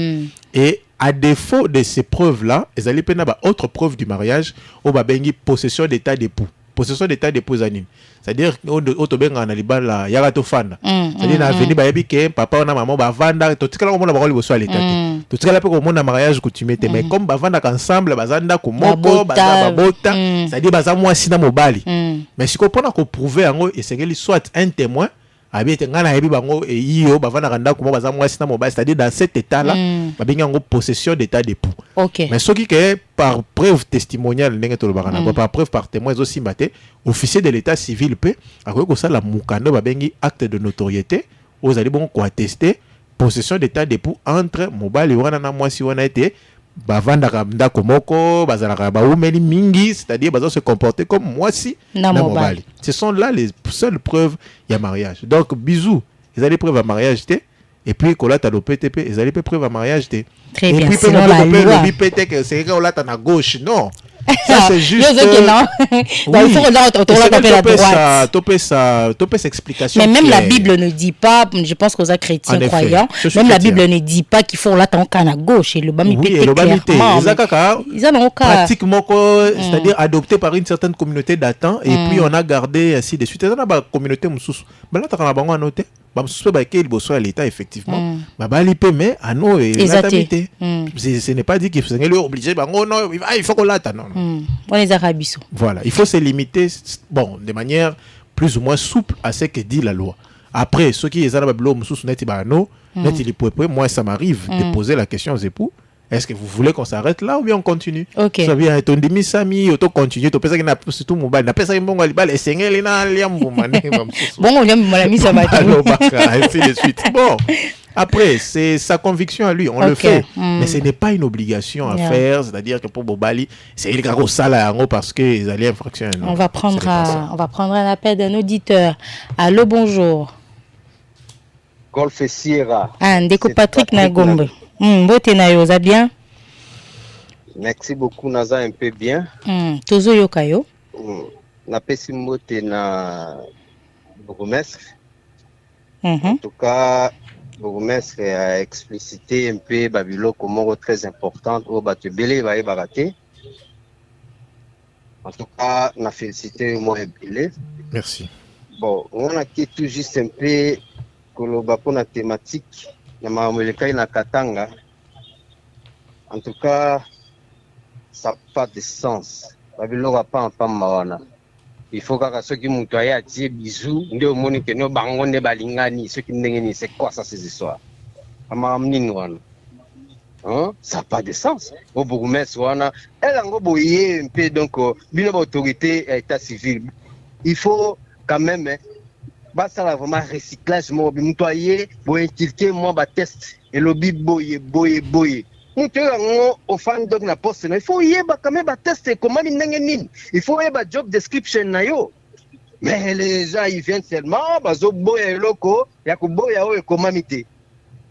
et à défaut de ces preuves là, ils allaient peine ba autre preuve du mariage au babengi possession d'état d'époux. possession d'état dépôt anine. C'est-à-dire autobenga na libala yaka to fanda. C'est-à-dire na veni ba yebike papa na maman ba vanda to tikala ko mona ba ko liboso l'état. To tikala pe ko mona mariage coutumier mais comme ba vanda ensemble bazanda ko moko baza babota, c'est-à-dire baza mwasi na mobali. Mais si ko pona ko prouver yango et c'est que soit un témoin abite ngana yebi bango e iyo bavana kanda ko baza mwasi na mobali, c'est-à-dire dans cet état là ba benga ngo possession d'état d'époux. Mais ce qui est par preuve testimoniale ndenge to lobaka na par preuve par témoin aussi maté officier de l'état civil pe akoki ko sala mukando ba bengi acte de notoriété aux allez bon ko attester possession d'état d'époux entre mobali wana na mwasi wana été bavanda ndako moko bazalaka baumeli mingi, c'est-à-dire bazo se comporter comme mwasi na mobali. Ce sont là les seules preuves ya mariage. Donc bisous, ils allaient preuve à mariage té et puis kolata do PTP, ils allaient preuve à mariage té. Très bien, et puis selon la loi. Le PTP que c'est kolata na gauche, non. Ça c'est juste non. Il faut que topé ça explication. Mais même la Bible ne dit pas, je pense qu'aux chrétiens croyants, même la Bible ne dit pas qu'il faut là tant qu'à gauche et le bami clairement. Ils en ont pratiquement, c'est-à-dire adopté par une certaine communauté datant et puis on a gardé ainsi de suite. On a une communauté moussous. Mais là t'as bango noté. Bah moussous ba qu'il bosso à l'état effectivement. Bah balipé mais à nous et l'attabilité. Ce n'est pas dit qu'il faut obligé bango non il faut qu'on l'attende. On les arabiso. Voilà, il faut se limiter bon de manière plus ou moins souple à ce que dit la loi. Après ceux qui les arabes moussous neti ba no neti li poepwe, moi ça m'arrive de poser la question aux époux. Est-ce que vous voulez qu'on s'arrête là ou bien on continue? Ça vient ton demi sami auto continue to pesa na surtout mobile na pesa mbongo libal esengeli na liam mane bon on liam la mise à battre ainsi de suite. Bon après c'est sa conviction à lui, on le fait mais ce n'est pas une obligation à faire, c'est-à-dire que pour Bobali c'est il garo sala yango parce que ils allaient infraction. On va prendre un appel d'un auditeur. Allô, bonjour. Golf Sierra. Ndeko Patrick Nagombe. Bote na yo, ça bien? Merci beaucoup, Naza un peu bien. Tozo yokayo. Na pesi mbote na bourgmestre. En tout cas, bourgmestre a explicité un peu Babilo comme très importante au Batubele va y barater. En tout cas, na félicité moi Belé. Merci. Bon, on a qui tout juste un peu koloba pour la thématique. Na Katanga. En tout cas, ça n'a pas de sens. Babylone va pas en parler. Il faut que ceux qui m'ont dit bisous, nous monique nos bangon de balingani, ceux qui n'ont c'est quoi ça ces histoires? Ça n'a pas de sens. Au bourgmestre, elle a un peu donc une autorité état civil. Il faut quand même bah ça là vraiment recyclage moi nettoyer pour inculquer moi ba test et lobby boye nous au fan donc na poste il faut y ba quand même ba test comment nini il faut y ba job description na yo mais les gens ils viennent seulement bazo boye loko ya ko boya o comment mité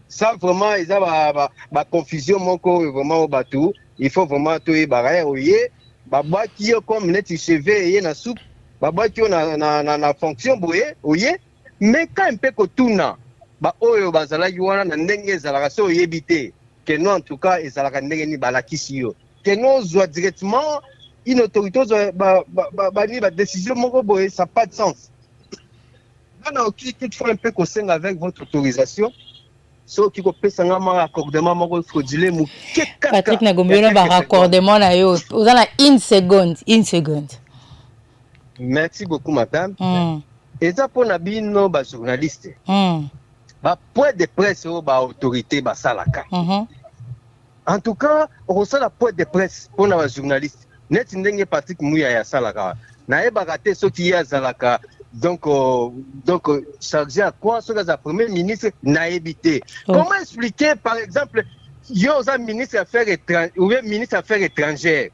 ça vraiment ils a ba confusion moko vraiment au bateau il faut vraiment tout y ba oyer ba ba qui comme net cheveux na soupe baba qui na fonction boye oye mais quand un peu kotuna ba oyo bazala yuana na ndenge zalaka so yebité que non en tout cas ezalaka ndenge ni balakisi yo que non soit directement une autorité ba décision moko boye ça pas de sens. Bana oki toutefois un peu kosenga avec votre autorisation so ki ko pesa ngama accordement moko fraudulé mu Patrick Nagombe na ba raccordement na yo ozana une seconde. Merci beaucoup, madame. Et ça pour la bino, bah, journaliste. Bah, point de presse, bah, autorité, bah, salaka. En tout cas, on reçoit la point de presse pour la journaliste. Net n'engue Patrick Mouya ya salaka. Na eba raté ce qui est salaka. Donc, chargé à quoi? Ce que la première ministre n'a évité. Comment expliquer, par exemple, il y a un ministre Affaires étrangères, ou un ministre Affaires étrangères.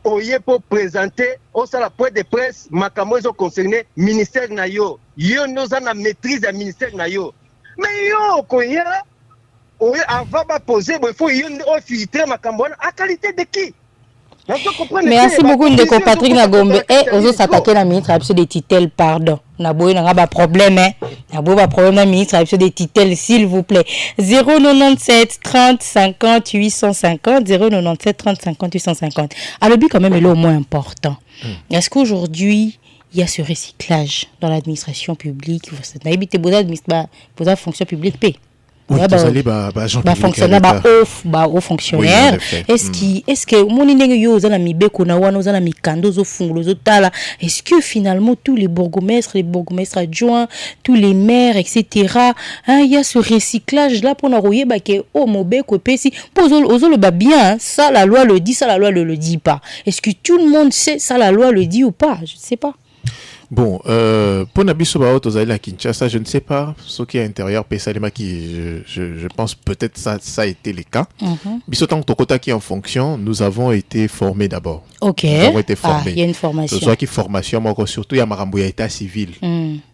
Oye pour présenter au la point de presse makamo ils ont concerné ministère nayo yo nous en a maîtrise du ministère nayo mais yo koya oye avant ba poser il faut yo filtrer makamo à qualité de qui? Merci beaucoup Ndeko Patrick Nagombe et aux s'attaquer la ministre absolu des titels pardon na boy na ba problème na boy ba problème na ministre absolu des titels s'il vous plaît 097 30 50 850 097 30 50 850 alors but quand même est le moins important. Est-ce qu'aujourd'hui il y a ce recyclage dans l'administration publique. Vous avez besoin de fonction publique P. Oui, fonctionnaire aux fonctionnaires. Est-ce que mon yo za na mibeko na wana za na mikando zo fungulo zo tala, est-ce que finalement tous les bourgmestres adjoints, tous les maires, etc., il y a ce recyclage là pour na royeba que mobeko pesi pozo le ba bien, ça la loi le dit, ça la loi le dit pas. Est-ce que tout le monde sait ça la loi le dit ou pas? Je ne sais pas. Bon, pour Nabiso Baot à Kinshasa, je ne sais pas ce qui est intérieur, je pense peut-être ça a été le cas. Bisotan Tokota qui est en fonction, nous avons été formés d'abord. Ok. Nous avons été formés. Il y a une formation. Ce soit qui formation, surtout il y a Marambouya état civil.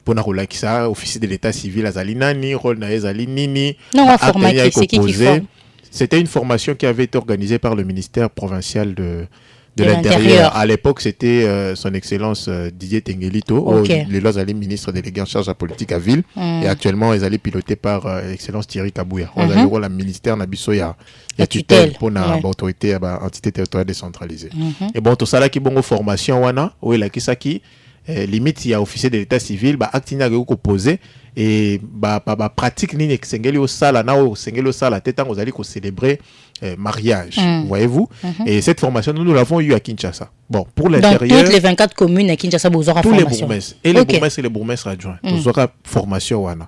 Pour Naroula qui ça, officier de l'état civil, Azalinani, rôle Naezalinini. Non, formation, c'est qui forme? C'était une formation qui avait été organisée par le ministère provincial de l'Intérieur. À l'époque, c'était son excellence Didier Tengelito, les lois allaient ministre délégué en charge de la politique à ville, et actuellement, ils allaient piloter par excellence Thierry Kabouya. On a le ministère Nabiso, il y a tutelle pour l'autorité, entité territoriale décentralisée. Et bon, tout ça là qui bon formation, wana, où il a qui ça qui limite il y a officier de l'état civil, actina que posé et pratique ni sengeli au sala na au sengeli au sala tête vous allez célébrer mariage, voyez-vous. Et cette formation nous l'avons eu à Kinshasa. Bon, pour l'intérieur, dans toutes les 24 communes à Kinshasa vous aurez formation. Tous les bourgmestres et les bourgmestres et les bourgmestres adjoints vous aurez formation wana.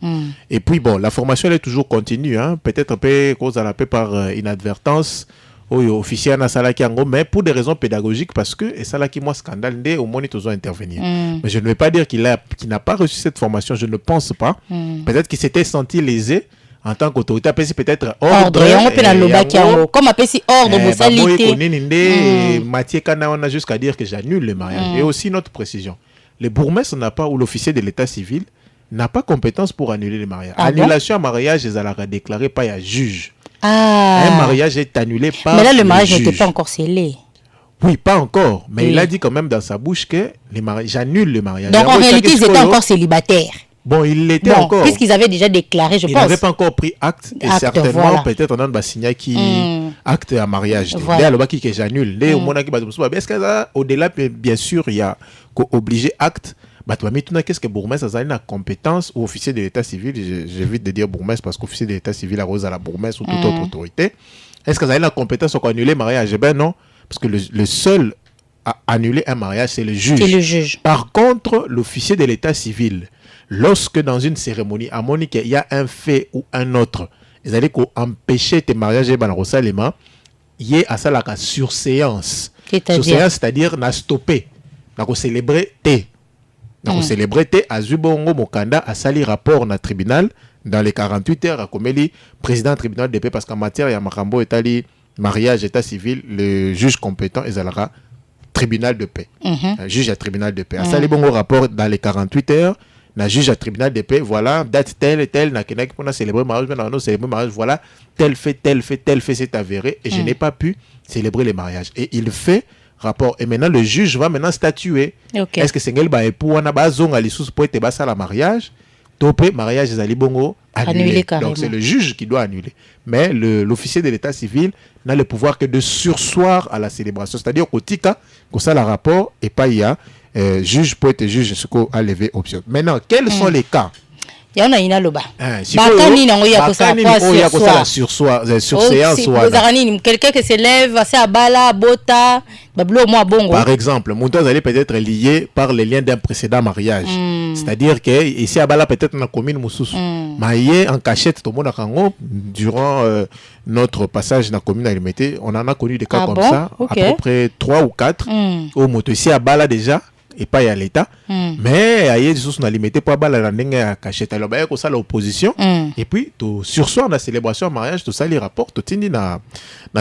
Et puis bon, la formation elle est toujours continue, peut-être un peu cause à la paix par inadvertance. Officier na sala ki ango, mais pour des raisons pédagogiques, parce que et ça là qui moi scandale au moins ils doivent intervenir. Mais je ne vais pas dire qu'il n'a pas reçu cette formation, je ne pense pas. Peut-être qu'il s'était senti lésé en tant qu'autorité, peut-être ordre. Comme appelle si ordre de Mathieu Kana on a jusqu'à dire que j'annule le mariage. Et aussi notre précision, le bourgmestre n'a pas ou l'officier de l'état civil n'a pas compétence pour annuler le mariage. Annulation à mariage, ils allaient déclarer par un juge. Un mariage est annulé par. Mais là, le mariage n'était pas encore scellé. Oui, pas encore. Mais il a dit quand même dans sa bouche que j'annule le mariage. Donc en réalité, ils étaient encore célibataires. Bon, il l'était encore. Puisqu'ils avaient déjà déclaré, je pense. Ils n'avaient pas encore pris acte. Et certainement, peut-être, on a signé qui acte à mariage. Voilà. Que j'annule. Est-ce qu'au-delà, bien sûr, il y a obligé acte. Qu'est-ce que bourgmestre a une compétence ou officier de l'état civil? J'évite de dire bourgmestre parce qu'officier de l'état civil arrose à la bourgmestre ou toute autre autorité. Est-ce que a une compétence pour annuler le mariage? Eh bien non, parce que le seul à annuler un mariage, c'est le juge. C'est le juge. Par contre, l'officier de l'état civil, lorsque dans une cérémonie, à Monique, il y a un fait ou un autre, ils allaient empêcher tes mariages, il y a ça la surséance. Surséance, c'est-à-dire n'a stoppé, n'a célébrer tes. Donc, célébrité à Zubongo Mokanda a sali rapport dans le tribunal dans les 48 heures à Komeli, président du tribunal de paix, parce qu'en matière, il y a Makambo, état mariage, état civil, le juge compétent, il y a tribunal de paix. Juge à tribunal de paix. A sali bongo rapport dans les 48 heures, le juge à tribunal de paix, voilà, date telle et telle, on a célébré le mariage, voilà, tel fait, c'est avéré, et je n'ai pas pu célébrer les mariages. Et il fait rapport. Et maintenant, le juge va maintenant statuer. Est-ce que c'est un époux ou pour être la mariage? Topé, mariage, les bongo annulé. Donc, c'est le juge qui doit annuler. Mais l'officier de l'état civil n'a le pouvoir que de sursoir à la célébration. C'est-à-dire qu'au tika, qu'on ça le rapport, et pas il y a juge peut être juge, ce qu'on a levé option. Maintenant, quels sont les cas? Il y en a une loba. Quelqu'un qui se lève, c'est à bala, bota, par exemple, Moutaz allait peut-être lié par les liens d'un précédent mariage. C'est-à-dire que ici à bala peut-être dans la commune Moussous. Mais en cachette, tout le monde a connu durant notre passage dans la commune Alimete, on en a connu des cas comme ça, à peu près 3 ou 4. Au moto ici à bala déjà. Et pas à l'État, mais ailleurs des choses limité pour la cachette. Alors ben ça l'opposition et puis tout sursoir la célébration en mariage tout ça les rapports tout tindi na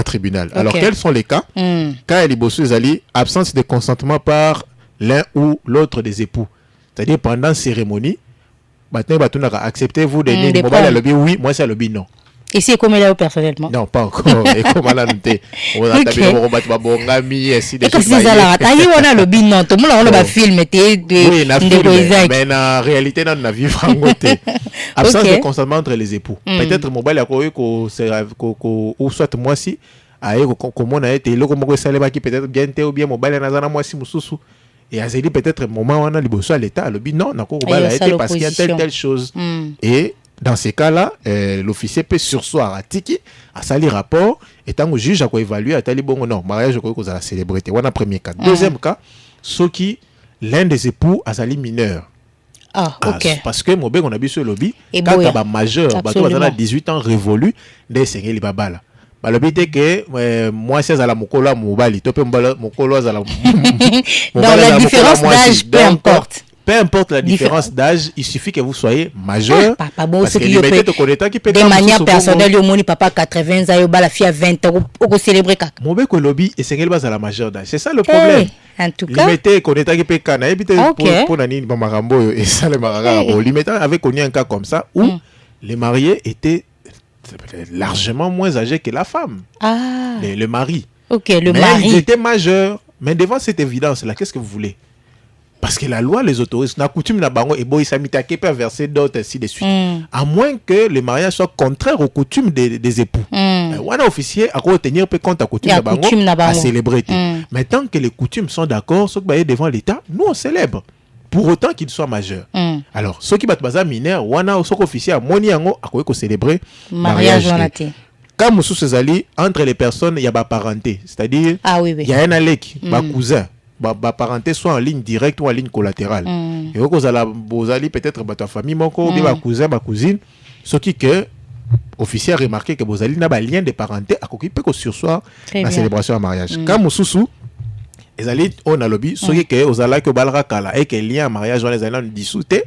tribunal. Alors quels sont les cas? Cas il bosseux ali absence de consentement par l'un ou l'autre des époux. C'est-à-dire pendant cérémonie, maintenant acceptez-vous de dire oui, moi c'est le lobby non. Et c'est comme là personnellement? Non, pas encore. Et comme là, on a tapé le on a le binon. Tout le monde a film. Oui, mais en réalité, on a vu absence de consentement entre les époux. Peut-être mobile ou soit moi si comme on a été le comme ça qui peut-être bien ou bien mobile nazana moi si mususu et azeli peut-être moment on a liboso à l'état lobi non nako bala été parce qu'il y a telle chose et dans ces cas-là l'officier peut sursoir à tiki à sali rapport et tant que juge a quoi évaluer à tali bon non mariage ko za célébrité on a premier cas deuxième cas ce qui l'un des époux a sali mineur. Ok. Parce que mon on a vu sur le lobby quand tu majeur bato a 18 ans révolu des sengeli babala. Bah le but est que moi c'est à la mokolo mobali to pe mokolo à la dans la différence d'âge peu importe la différence d'âge, il suffit que vous soyez majeur. Papa, bon, parce que de manière personnelle, au moins papa 80 ans, la fille à 20 ans, on peut célébrer kaka. Mon bec au lobby et c'est qu'elle base à la majeure d'âge. C'est ça le problème. En tout cas, limité connaît qui peut kana pour nani bamarambo et ça le marambo. Limité avec on un cas comme ça où les mariés étaient largement moins âgés que la femme. Le mari. OK, le mais mari. Ils étaient majeurs. Mais devant cette évidence là, qu'est-ce que vous voulez? Parce que la loi les autorise. Na coutume na bango et boy samitake peut verser d'autres ainsi de suite. À moins que le mariage soit contraire aux coutumes des époux. Un officier a quoi tenir peu compte à coutume na bango à célébrer. Mais tant que les coutumes sont d'accord, ceux qui devant l'État, nous on célèbre. Pour autant qu'il soit majeur. Alors, ceux qui battent baza mineur, wana ceux officier à moni yango a quoi célébrer mariage. Quand Moussou Sezali entre les personnes, il y a ba parenté, c'est-à-dire il y a un alec, ba cousin. Ba parenté soit en ligne directe ou en ligne collatérale. Et vous allez peut-être ta famille moko ba cousin ba cousine ce qui que officier a remarqué que vous allez n'a pas lien de parenté à quoi peut que sursoir la célébration à mariage. Quand Moussou les allez on a lobby ce qui que vous allez que balra kala et que lien à mariage on les allez dissouter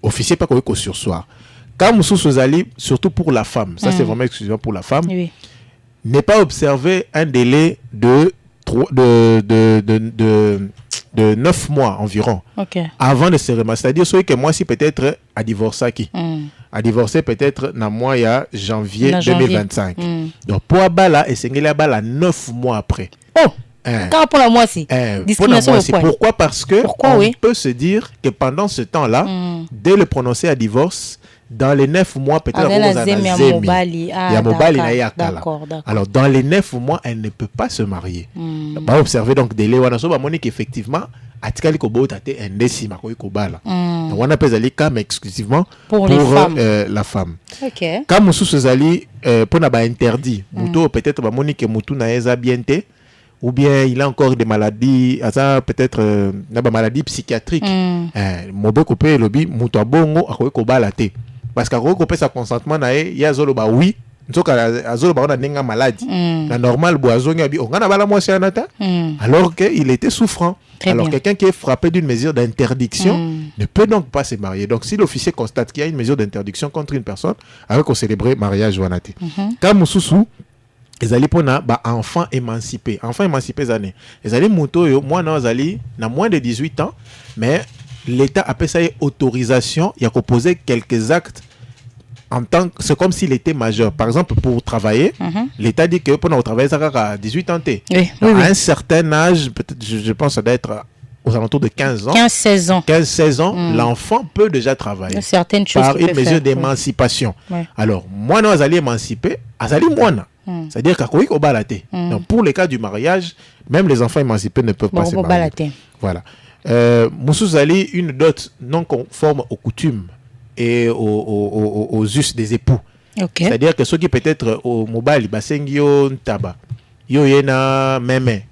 officier pas que sursoir. Quand Moussou allez surtout pour la femme, ça c'est vraiment exclusivement pour la femme. N'est pas observer un délai de 9 mois environ avant de se remettre. C'est-à-dire que moi si peut-être à divorcer qui à divorcer peut-être dans mois il y a janvier 2025. Donc pour Abala et Sengeli Abala 9 mois après. Quand pour la moi si discrimination pourquoi? Parce que on peut se dire que pendant ce temps-là dès le prononcer à divorce dans les 9 mois peut-être alors dans les 9 mois elle ne peut pas se marier. Bah observer donc délai on a so ba monique effectivement atikali ko bota te ndesima ko ikobala donc on appelle ali comme exclusivement pour la femme. Comme sous cezali pour na ba interdit muto peut-être ba monique mutu na eza bien te ou bien il a encore des maladies peut-être na ba maladie psychiatrique mobeko pe lobi muto abongo akoki kobala te parce qu'à quoi sa consentement na il y a zolo ba oui nzoka azolo ba on a nenga maladie la normal boazongi abi on a bala moi c'est anata alors que il était souffrant. Alors quelqu'un qui est frappé d'une mesure d'interdiction ne peut donc pas se marier. Donc si l'officier constate qu'il y a une mesure d'interdiction contre une personne avec qu'on célébrer mariage wanate comme Moussou ils allaient pour na enfants émancipés années ils allaient moto yo moi non allez na moins de 18 ans mais l'État appelle ça autorisation, il a proposé quelques actes en tant que c'est comme s'il était majeur. Par exemple, pour travailler, l'État dit que pour travailler ça à 18 ans. À un certain âge, peut-être je pense que ça doit être aux alentours de 15 ans. 15-16 ans, l'enfant peut déjà travailler. Certaines choses par une mesure d'émancipation. Alors, moi non allez émanciper, azali moi. C'est-à-dire qu'à quoi au balaté. Donc pour les cas du mariage, même les enfants émancipés ne peuvent pas se marier. Voilà. Moussou Zali, une dot non conforme aux coutumes et aux us des époux. C'est-à-dire que ceux qui peut-être au mobile, basengio taba, yo yena meme,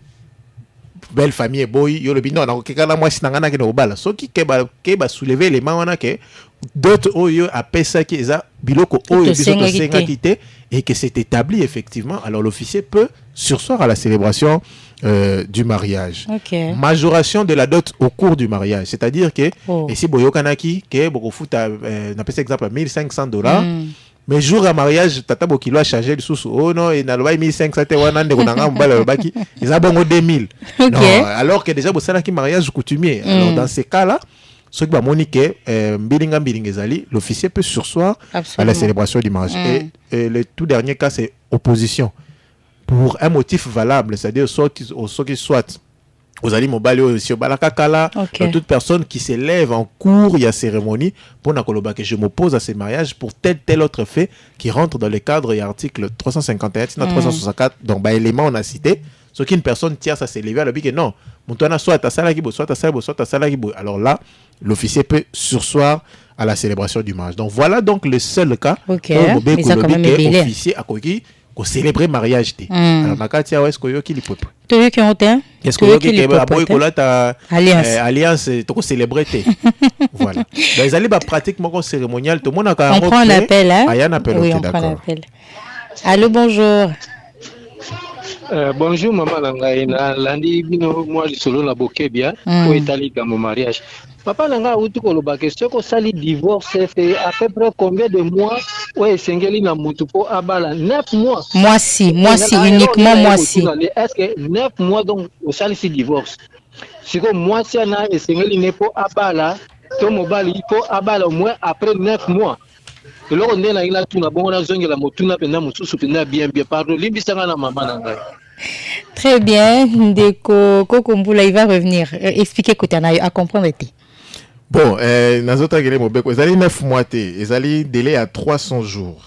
belle famille boy, yo le bino na kokala moi sinangana ke no bala. Ceux qui keba soulever les mains on que d'autres oyo appellent ça qui eza biloko oyo biso senga quitté et que c'est établi effectivement. Alors l'officier peut sursoir à la célébration du mariage. Majoration de la dot au cours du mariage, c'est-à-dire que et si boyokanaki que beaucoup fout on appelle ça exemple $1,500 mais jour à mariage tata bokilo a chargé le sous non et na loba 1500 te wana ndeko nanga mbala baki ils a bongo 2000 alors que déjà bosala ki mariage coutumier. Alors dans ces cas-là ceux qui va moniquer mbilinga ezali l'officier peut sursoir à la célébration du mariage. Et le tout dernier cas c'est opposition pour un motif valable, c'est-à-dire soit aux ali mobile aussi balakakala toute personne qui s'élève en cours il y a cérémonie pour nakoloba que je m'oppose à ce mariage pour tel autre fait qui rentre dans le cadre et article 351 sinon 364 donc élément on a cité Ce qu'une personne tierce s'est levée à le que non, Moutouana soit à Salakibo, soit à Salakibo, soit à Salakibo. Alors là, l'officier peut sursoir à la célébration du mariage. Donc voilà donc le seul cas où l'officier a coquille pour célébrer mariage. Alors Nakatia, est-ce que qui le peuple? Est-ce que alliance pour célébrer? Voilà. Dans les alliés pratiquement cérémonial, tout le monde a on prend un appel, hein? Il y a un appel. Oui, on prend l'appel. Allô, bonjour. Bonjour maman Langai, lundi bino moi solo na bokebia pour étaler dans mon mariage. Papa Langa ou tout koloba question ko sali divorce fait à peu près combien de mois ouais sengeli na mutu po abala 9 mois. Moi si uniquement moi si. Est-ce que 9 mois donc au sali si divorce. Siko moi si na sengeli ne po abala to mobali po abala au moins après 9 mois. Et là, on est là, il a tout na bon na zongi la motuna pena mususu pena bien pardon limbisanga na maman Langai. Très bien, Ndeko Kokumbula, il va revenir expliquer que tu en as à comprendre. Bon, Nazota Gele Mobeko, ils allaient 9 mois, ils allaient délai à 300 jours.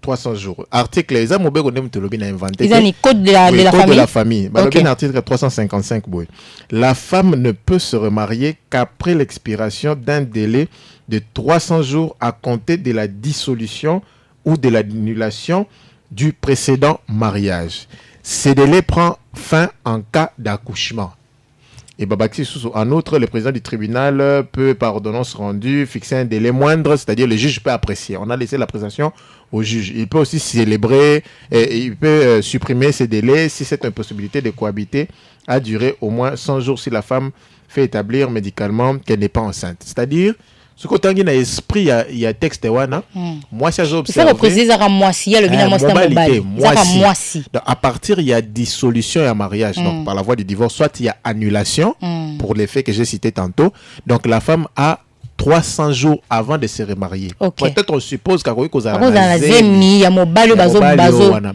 300 jours. Article, ils ont Mobeko Nemtolobi inventé. Ils ont le code de la famille. Code de la famille. Okay. Article 355, boy. La femme ne peut se remarier qu'après l'expiration d'un délai de 300 jours à compter de la dissolution ou de l'annulation du précédent mariage. Ce délai prend fin en cas d'accouchement. Et Babaki Soussou, en outre, le président du tribunal peut, par ordonnance rendue, fixer un délai moindre, c'est-à-dire le juge peut apprécier. On a laissé l'appréciation au juge. Il peut aussi célébrer, et il peut supprimer ces délais si cette impossibilité de cohabiter a duré au moins 100 jours si la femme fait établir médicalement qu'elle n'est pas enceinte. C'est-à-dire, ce côté qui a esprit, il y a texte wana. Moi, si j'ai observé. Ça précise à moi si il y a le bilan moi si. À partir il y a dissolution et un mariage. Donc par la voie du divorce, soit il y a annulation pour les faits que j'ai cités tantôt. Donc la femme a 300 jours avant de se remarier. Okay. Peut-être on suppose qu'à cause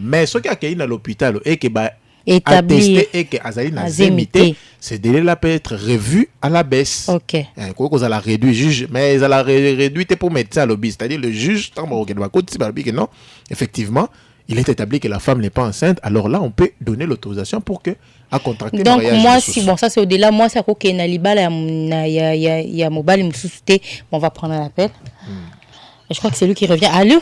mais ce qui a été à l'hôpital et que attesté et que Azali n'a zémité, ce délai-là peut être revu à la baisse. Ok. Quoi a réduit juge, mais ils a réduit pour mettre ça à l'obis. C'est-à-dire le juge, non, effectivement, il est établi que la femme n'est pas enceinte. Alors là, on peut donner l'autorisation pour que à contracter le mariage. Donc moi, si bon ça c'est au-delà, moi c'est quoi qu'il y a libala, il y a mobile, on va prendre un appel. Je crois que c'est lui qui revient. Allô?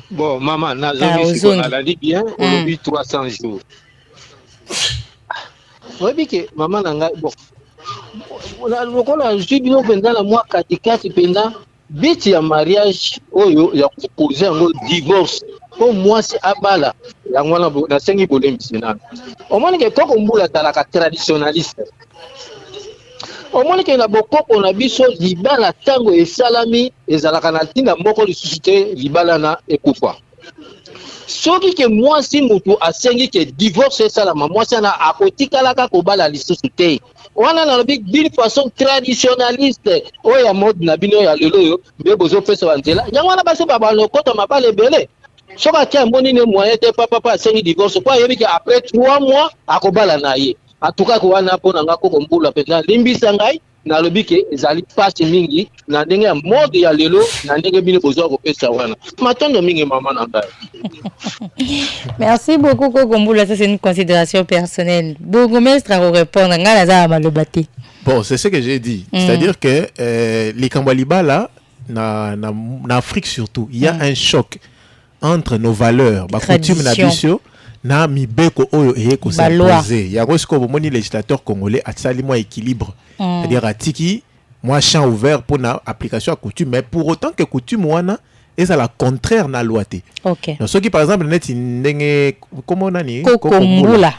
Bon, maman, on a dit bien, on a eu 300 jours. Vous voyez que maman, bon, on a juste dit pendant la mois katikati pendant biti ya mariage, oyo ya proposer un divorce. Pour moi, c'est abala. Ya ngwana na sengi bolem sina. Au moins que quand on boula dans la traditionnaliste. Au moins que na bokoko na biso libala tango e salami ezalaka na tinda moko lisusuté libala na ekufa. Soki ke moi si mutu asengi ke divorce salama moi sana akotikalaka kobala lisusuté. Wana na lobi d'une façon traditionnaliste oya mode na bino ya lelo yo be bozo pesa wanzela. Yango wana base baba lokota mabale belé. Soka tia moni ne moyen te papa asengi divorce kwa yebi ke après 3 mois akobala na ye. En tout cas, quand on a pour n'anga ko mbula penda limbi sangai na lobike ezali passe mingi na ndenge mode ya lelo na ndenge bino bozo ko pesa wana matondo mingi maman nanga. Merci beaucoup Kokombula, ça c'est une considération personnelle. Bourgmestre à répondre ngala za malobati. Bon, c'est ce que j'ai dit. C'est-à-dire que les Kambaliba là na Afrique surtout, il y a un choc entre nos valeurs, ba coutume na bisio na mibeko oyo eyeko s'imposer. Ya kosko bomoni législateur congolais atsali moi équilibre. C'est-à-dire atiki moi champ ouvert pour na application à coutume mais pour autant que coutume wana est à la contraire na loi té. OK. Donc ceux qui par exemple net ndenge comment nani Kokombula.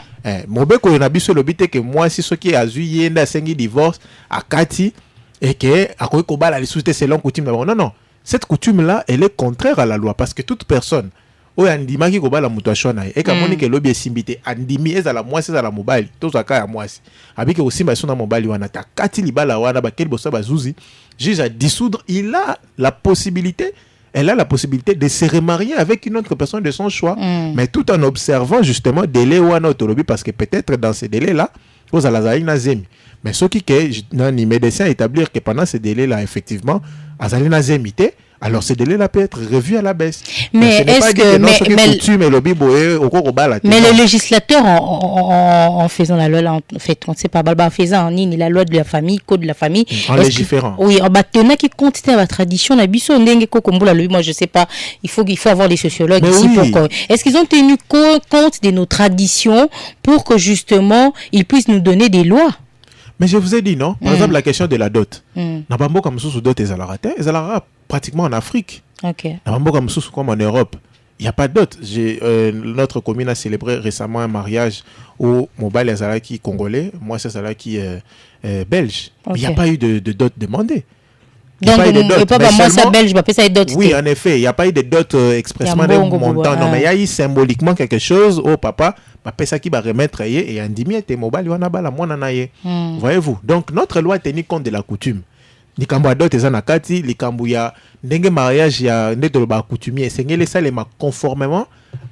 Mobeko na biso lobité que moi si ceux qui azui yenda sengi divorce akati et que akoki kobala lisuté selon coutume non. Cette coutume là elle est contraire à la loi parce que toute personne oyo andimaki kobala mutu ashona e kamoni ke lobi esimbite andimi ezala mwasi ezala mobali tozaka ya mwasi abiki osimba sona mobali wana takati libala wana bakeli bosa bazuzi juge à dissoudre elle a la possibilité de se remarier avec une autre personne de son choix mais tout en observant justement délai wana autorobi parce que peut-être dans ces délais là aux alazali na zemi mais ce qui est nani médecin établir que pendant ces délais là effectivement azali na zemité alors ces délais-là peuvent être revus à la baisse. Mais est-ce que mais le législateur en faisant la loi, en fait, on ne sait pas, en faisant la loi de la famille, code de la famille, en légiférant. Oui, en bâtonnant qui continue la tradition, moi je sais pas, il faut avoir des sociologues mais ici oui. pour est-ce qu'ils ont tenu compte de nos traditions pour que justement ils puissent nous donner des lois? Mais je vous ai dit non. Par exemple, la question de la dot. N'abambo comme sous dot et pratiquement en Afrique. Ok. N'abambo comme sous comme en Europe. Il n'y a pas de dot. Notre commune a célébré récemment un mariage où Mobile Azalaki congolais, moi c'est Azalaki belge. Okay. Il n'y a pas eu de dot demandée. Donc, moi c'est belge, je m'appelle ça dot. Oui, en effet, il n'y a pas eu de dot expressement de montant. Non, mais il y a eu symboliquement quelque chose. Oh papa, ça qui va remettre et un demi était mobile, voyez-vous. Donc notre loi tenait compte de la coutume. Likambo dot ezanakati, likambo ya ndenge mariage ya ndeto ba coutumier, sengele ça les conformément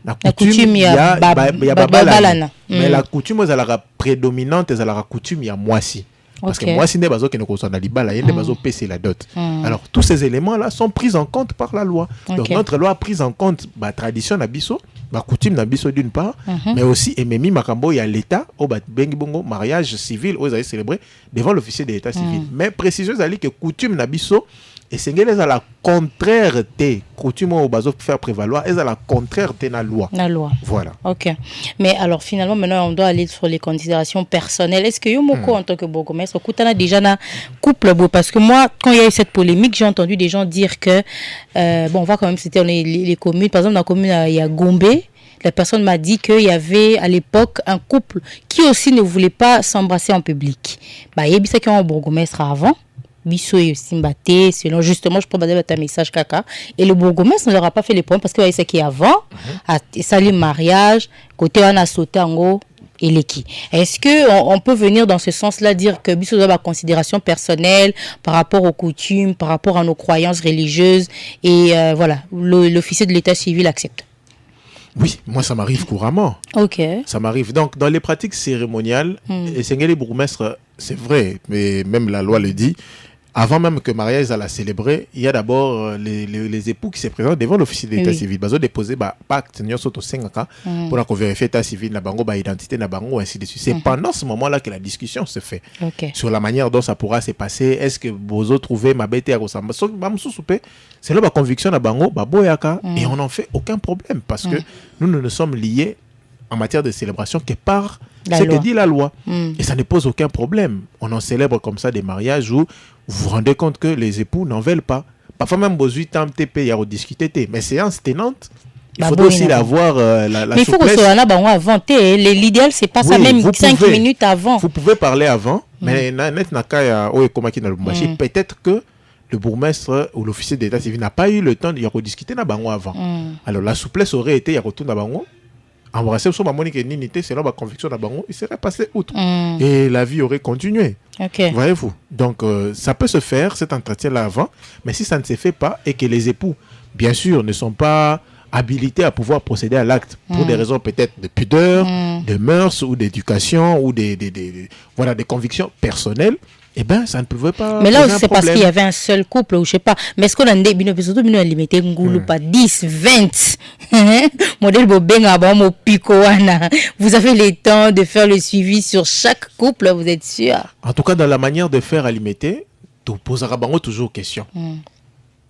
la coutume ya babalana. Mais la coutume ezalaka prédominante, ezalaka coutume ya moisi. Parce que moi, si ne bazo qui ne concerne libala, il ne bazo PC la dot. Alors tous ces éléments-là sont pris en compte par la loi. Donc notre loi a pris en compte la tradition nabiso, la coutume nabiso d'une part, mais aussi ememi makambo il y a l'État au bengi bongo mariage civil aux allez célébrer devant l'officier de l'État civil. Mais précision allez que coutume nabiso et c'est à la contraire des coutumes au bazo faire prévaloir et à la contraire de la loi. La loi. Voilà. Ok. Mais alors finalement maintenant on doit aller sur les considérations personnelles. Est-ce que Yomoko en tant que bourgmestre, Koutana déjà na couple beau parce que moi quand il y a eu cette polémique j'ai entendu des gens dire que bon on va quand même citer les communes. Par exemple dans la commune il y a Gombe. La personne m'a dit qu'il y avait à l'époque un couple qui aussi ne voulait pas s'embrasser en public. Bah il y a ça qui ont un bourgmestre avant. Bisso et Simbaté, selon justement, je peux baser un message caca. Et le bourgmestre ne leur a pas fait les points parce qu'il y a ce qui est avant, ça le mariage, côté on a sauté en haut et l'équipe. Est-ce qu'on peut venir dans ce sens-là dire que Bisso doit avoir considération personnelle par rapport aux coutumes, par rapport à nos croyances religieuses et voilà, l'officier de l'état civil accepte? Oui, moi ça m'arrive couramment. Ok. Ça m'arrive. Donc dans les pratiques cérémoniales, et les bourgmestres, c'est vrai, mais même la loi le dit. Avant même que mariage à la célébrer, il y a d'abord les époux qui se présentent devant l'officier de l'état civil. Ils ont déposé pacte pour qu'on vérifie l'état civil, l'identité, ainsi de suite. C'est pendant ce moment-là que la discussion se fait. Sur la manière dont ça pourra se passer. Est-ce que vous avez trouvé ma bête à ressemble? C'est là ma conviction et on n'en fait aucun problème parce que nous ne sommes liés en matière de célébration que par ce que dit la loi. Et ça ne pose aucun problème. On en célèbre comme ça des mariages où vous vous rendez compte que les époux n'en veulent pas. Parfois même, il y a rediscuté. Mais séance tenante, il faut aussi avoir la mais il faut que ce soit là avant. L'idéal, c'est pas ça, même 5 minutes avant. Vous pouvez parler avant, mais peut-être que le bourgmestre ou l'officier d'état civil n'a pas eu le temps de rediscuter avant. Alors la souplesse aurait été, il y a retourné embrasser sur ma monique et ninité, c'est là ma conviction d'abord, il serait passé outre. Et la vie aurait continué. Voyez-vous. Donc, ça peut se faire, cet entretien-là avant, mais si ça ne se fait pas et que les époux, bien sûr, ne sont pas habilités à pouvoir procéder à l'acte pour des raisons peut-être de pudeur, de mœurs ou d'éducation ou des convictions personnelles, eh bien, ça ne pouvait pas. Mais là, c'est parce qu'il y avait un seul couple, ou je sais pas. Mais est-ce qu'on a limité pas 10, 20 modèle Bobenga, vous avez le temps de faire le suivi sur chaque couple, vous êtes sûr? En tout cas, dans la manière de faire à limiter, tu poseras toujours question.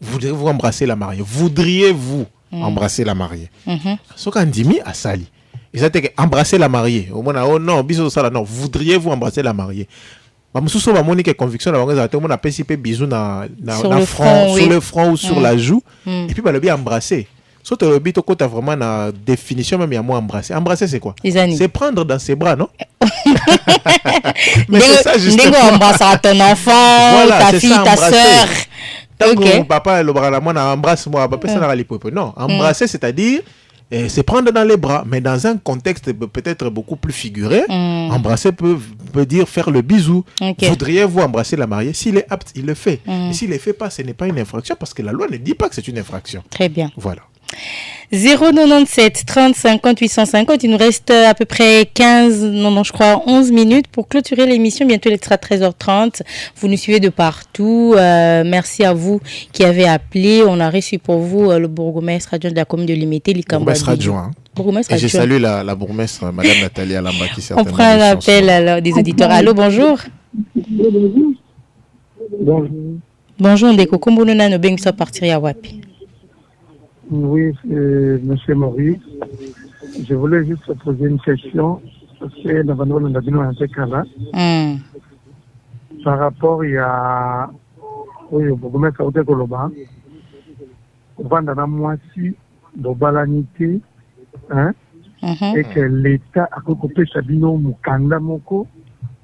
Voudriez-vous embrasser la mariée? Voudriez-vous embrasser la mariée? Ce qu'on dit à Sali. Ils ont dit embrasser la mariée. Au moins, oh non, non. Voudriez-vous embrasser la mariée? Sur le front ou sur la joue et puis le bien embrasser. Sauf que le but tu as vraiment la définition même il y a moi embrasser. Embrasser c'est quoi? C'est prendre dans ses bras, non? Mais c'est ça justement. Embrasser ton enfant, voilà, ta fille, ta sœur. Tant que papa le bras la moi embrasse moi papa ça n'a pas non, embrasser c'est-à-dire c'est prendre dans les bras, mais dans un contexte peut-être beaucoup plus figuré. Embrasser peut dire faire le bisou. Voudriez-vous embrasser la mariée? S'il est apte, il le fait. Et s'il ne le fait pas, ce n'est pas une infraction parce que la loi ne dit pas que c'est une infraction. Très bien. Voilà. 097 30 50 850. Il nous reste à peu près 11 minutes pour clôturer l'émission. Bientôt, il sera 13h30. Vous nous suivez de partout. Merci à vous qui avez appelé. On a reçu pour vous le bourgmestre adjoint de la commune de Limité, Bourgmestre adjoint. Et je salue la bourgmestre, Madame Nathalie Alamba, qui certainement. On prend un appel alors, des auditeurs. Allô, bonjour. Bonjour. Bonjour, Ndeko. Comment nous avons bien que partir à Wapi? Oui, Monsieur Maurice. Je voulais juste poser une question. C'est par rapport à au bourgmestre Aote Koloba. Vendana Moisi, Bobalanité, et que l'État a coupé Sabino Mukanda Moko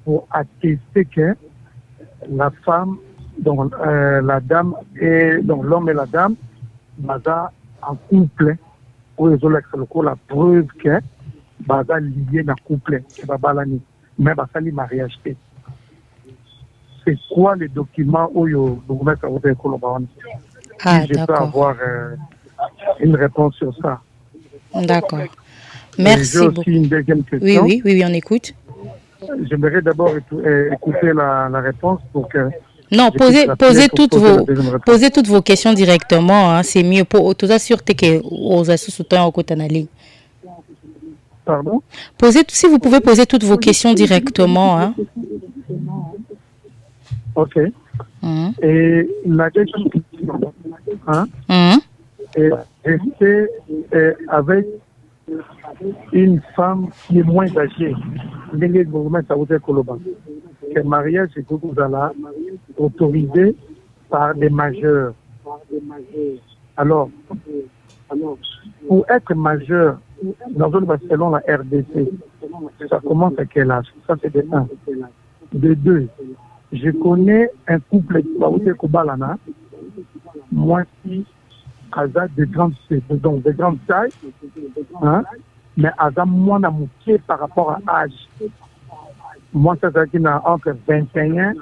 pour attester que la femme, donc la dame et donc l'homme et la dame, baza en couple, pour les autres, la preuve que baza lié dans couple, que babalani, mais baza li mariage. C'est quoi les documents où le gouvernement a été collaboré? Je peux avoir une réponse sur ça. D'accord. Merci beaucoup. J'ai aussi une deuxième question. Oui, on écoute. J'aimerais d'abord écouter la réponse pour que... Non, posez toutes vos questions directement. Hein, c'est mieux pour tout ça sûreté que aux associations au côté de la ligne. Pardon? Si vous pouvez poser toutes vos questions directement. Hein. Ok. Et la question est rester avec une femme qui est moins âgée. Le mariage est autorisé par des majeurs. Alors, pour être majeur, selon la RDC, ça commence à quel âge? Ça, c'est de 1. De 2, je connais un couple qui moi qui de grande taille, mais Azam moi n'a mouqué par rapport à âge. Moi, ça veut dire entre 21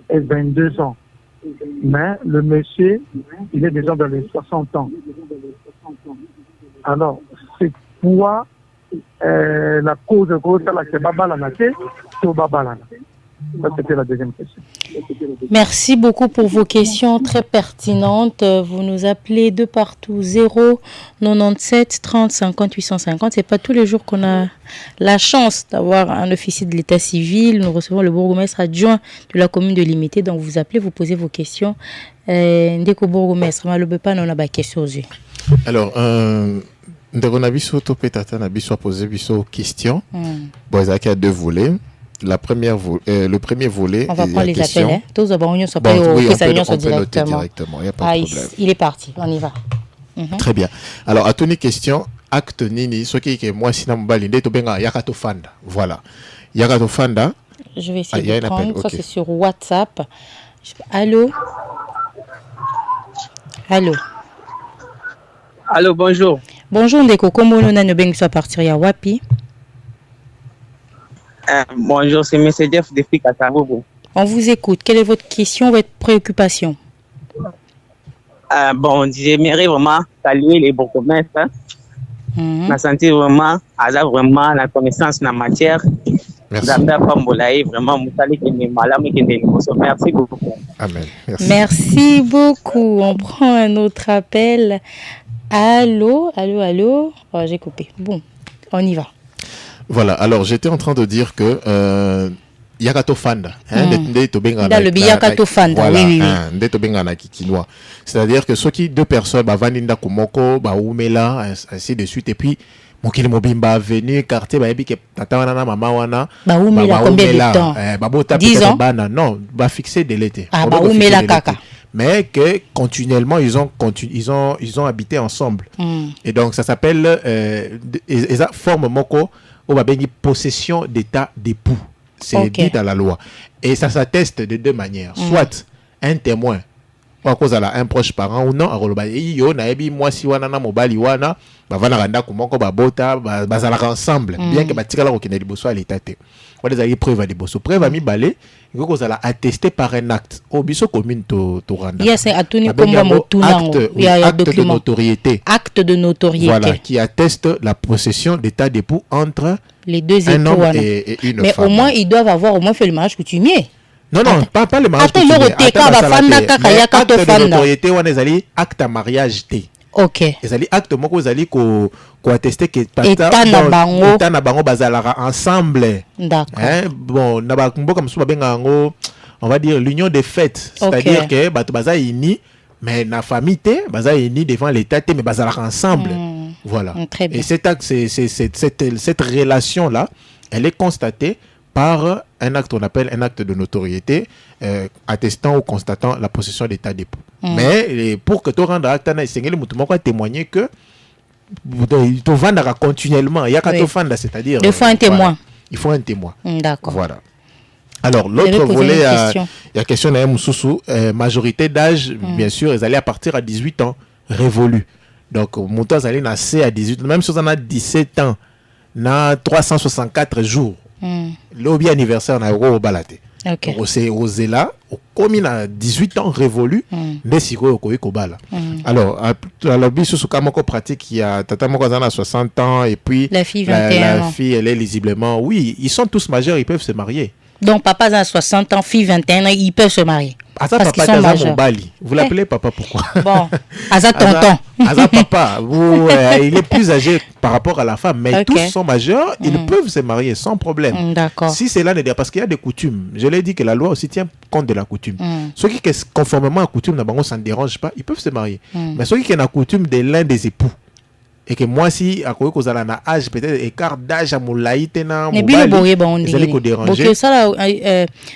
et 22 ans. Mais le monsieur, il est déjà dans les 60 ans. Alors, c'est quoi la cause de la c'est Babalana, c'est Babalana. Ça, c'était la deuxième question. Merci beaucoup pour vos questions très pertinentes. Vous nous appelez de partout 097 30 50 850. C'est pas tous les jours qu'on a la chance d'avoir un officier de l'état civil. Nous recevons le bourgmestre adjoint de la commune de Limité. Donc vous appelez, vous posez vos questions. Ndeko bourgmestre, malheureusement pas on a des questions aux yeux. Alors Ndeko Nabiso Topetata Nabiso a posé une question. Bon, il y a 2 volets. Le premier volet. On va prendre les question. appels. Tous on peut noter directement. Il n'y a pas de problème. Il est parti. On y va. Très bien. Alors, à ton question, acte nini, ce qui est moi, si je suis Yakato Fanda. Voilà. Yakato Fanda. Je vais essayer de prendre. Ça, c'est sur WhatsApp. Allô? Allô, bonjour. Bonjour, Ndeko. Comment on a à partir à Wapi? Bonjour, c'est M. Jeff depuis Katarobo. On vous écoute. Quelle est votre question, votre préoccupation? J'aimerais vraiment saluer les bourgmestres. On a senti vraiment, la connaissance dans la matière. Merci. Merci beaucoup. Amen. Merci beaucoup. On prend un autre appel. Allô? Oh, j'ai coupé. Bon, on y va. Voilà, alors j'étais en train de dire que Yakato Fanda, dans le Yakato Fanda, oui. C'est-à-dire que ceux qui 2 personnes, Vaninda Kumoko, Oumela, ainsi de suite, et puis Mokili Mobimba venu, quartier, Tatawana, Mama Wana, Oumela, combien de temps? 10 ans? Non, fixer de l'été. Oumela Kaka. Mais que continuellement ils ont habité ensemble. Et donc ça s'appelle forme moko ou possession d'état d'époux. C'est dit dans la loi. Et ça s'atteste de 2 manières. Soit un témoin à cause de un proche parent ou non akoloba yo na yebi mwasi wana na mobali wana bavana randa kumoko babota bazala ensemble bien que batikala ko kina liboso à l'état te on les a preuve à liboso preuve à mi balé il faut ça attesté par un acte au biso commune to randa yes atuni komba motunango acte de notoriété voilà qui atteste la possession d'état d'époux entre les deux époux un homme et une mais femme. au moins ils doivent avoir au moins fait le mariage coutumier. Non, pas le mariage coutumier. Acte de notoriété, on est acte à mariage. Ok. Les acte moko vous allez ko attester que état na bango bazalara ensemble. D'accord. Bon, na ba kumbo comme ça benga ngo on va dire l'union des fêtes, c'est-à-dire que bato baza uni mais na famille te baza uni devant l'état mais bazalara ensemble. Voilà. Très bien. Et cet acte cette relation là, elle est constatée par un acte qu'on appelle un acte de notoriété attestant ou constatant la possession d'état d'époux. Mais pour que tu rendes acte, il faut témoigner que tu vendras continuellement. Il y a qu'à te vendre, c'est-à-dire. Il faut un témoin. Voilà. Il faut un témoin. D'accord. Voilà. Alors, l'autre volet, il y a question d'un Moussoussou. Majorité d'âge, bien sûr, ils allaient à partir à 18 ans, révolu. Donc, Moutas allait naître à 18 ans, même si on a 17 ans, na 364 jours. Lobby anniversaire na euro balate. OK. C'est osé là, comme il a 18 ans révolu, ndesiko ko bala. Alors la biso sukamoko pratique il y a tata moko à 60 ans et puis la fille 21 la fille elle est lisiblement oui, ils sont tous majeurs, ils peuvent se marier. Donc papa a 60 ans, fille 21 ans, ils peuvent se marier. Asa parce papa qu'ils sont majeurs. Mobali. Vous l'appelez papa pourquoi? Bon, Asa tonton. Asa papa, il est plus âgé par rapport à la femme, mais tous sont majeurs, ils peuvent se marier sans problème. D'accord. Si c'est là, parce qu'il y a des coutumes. Je l'ai dit que la loi aussi tient compte de la coutume. Ceux qui, conformément à la coutume, ça ne dérange pas, ils peuvent se marier. Mais ceux qui ont la coutume de l'un des époux, et que moi si à quoi que ça na âge peut-être écart d'âge à mon laïté na mon bali vous allez ko déranger. Donc ça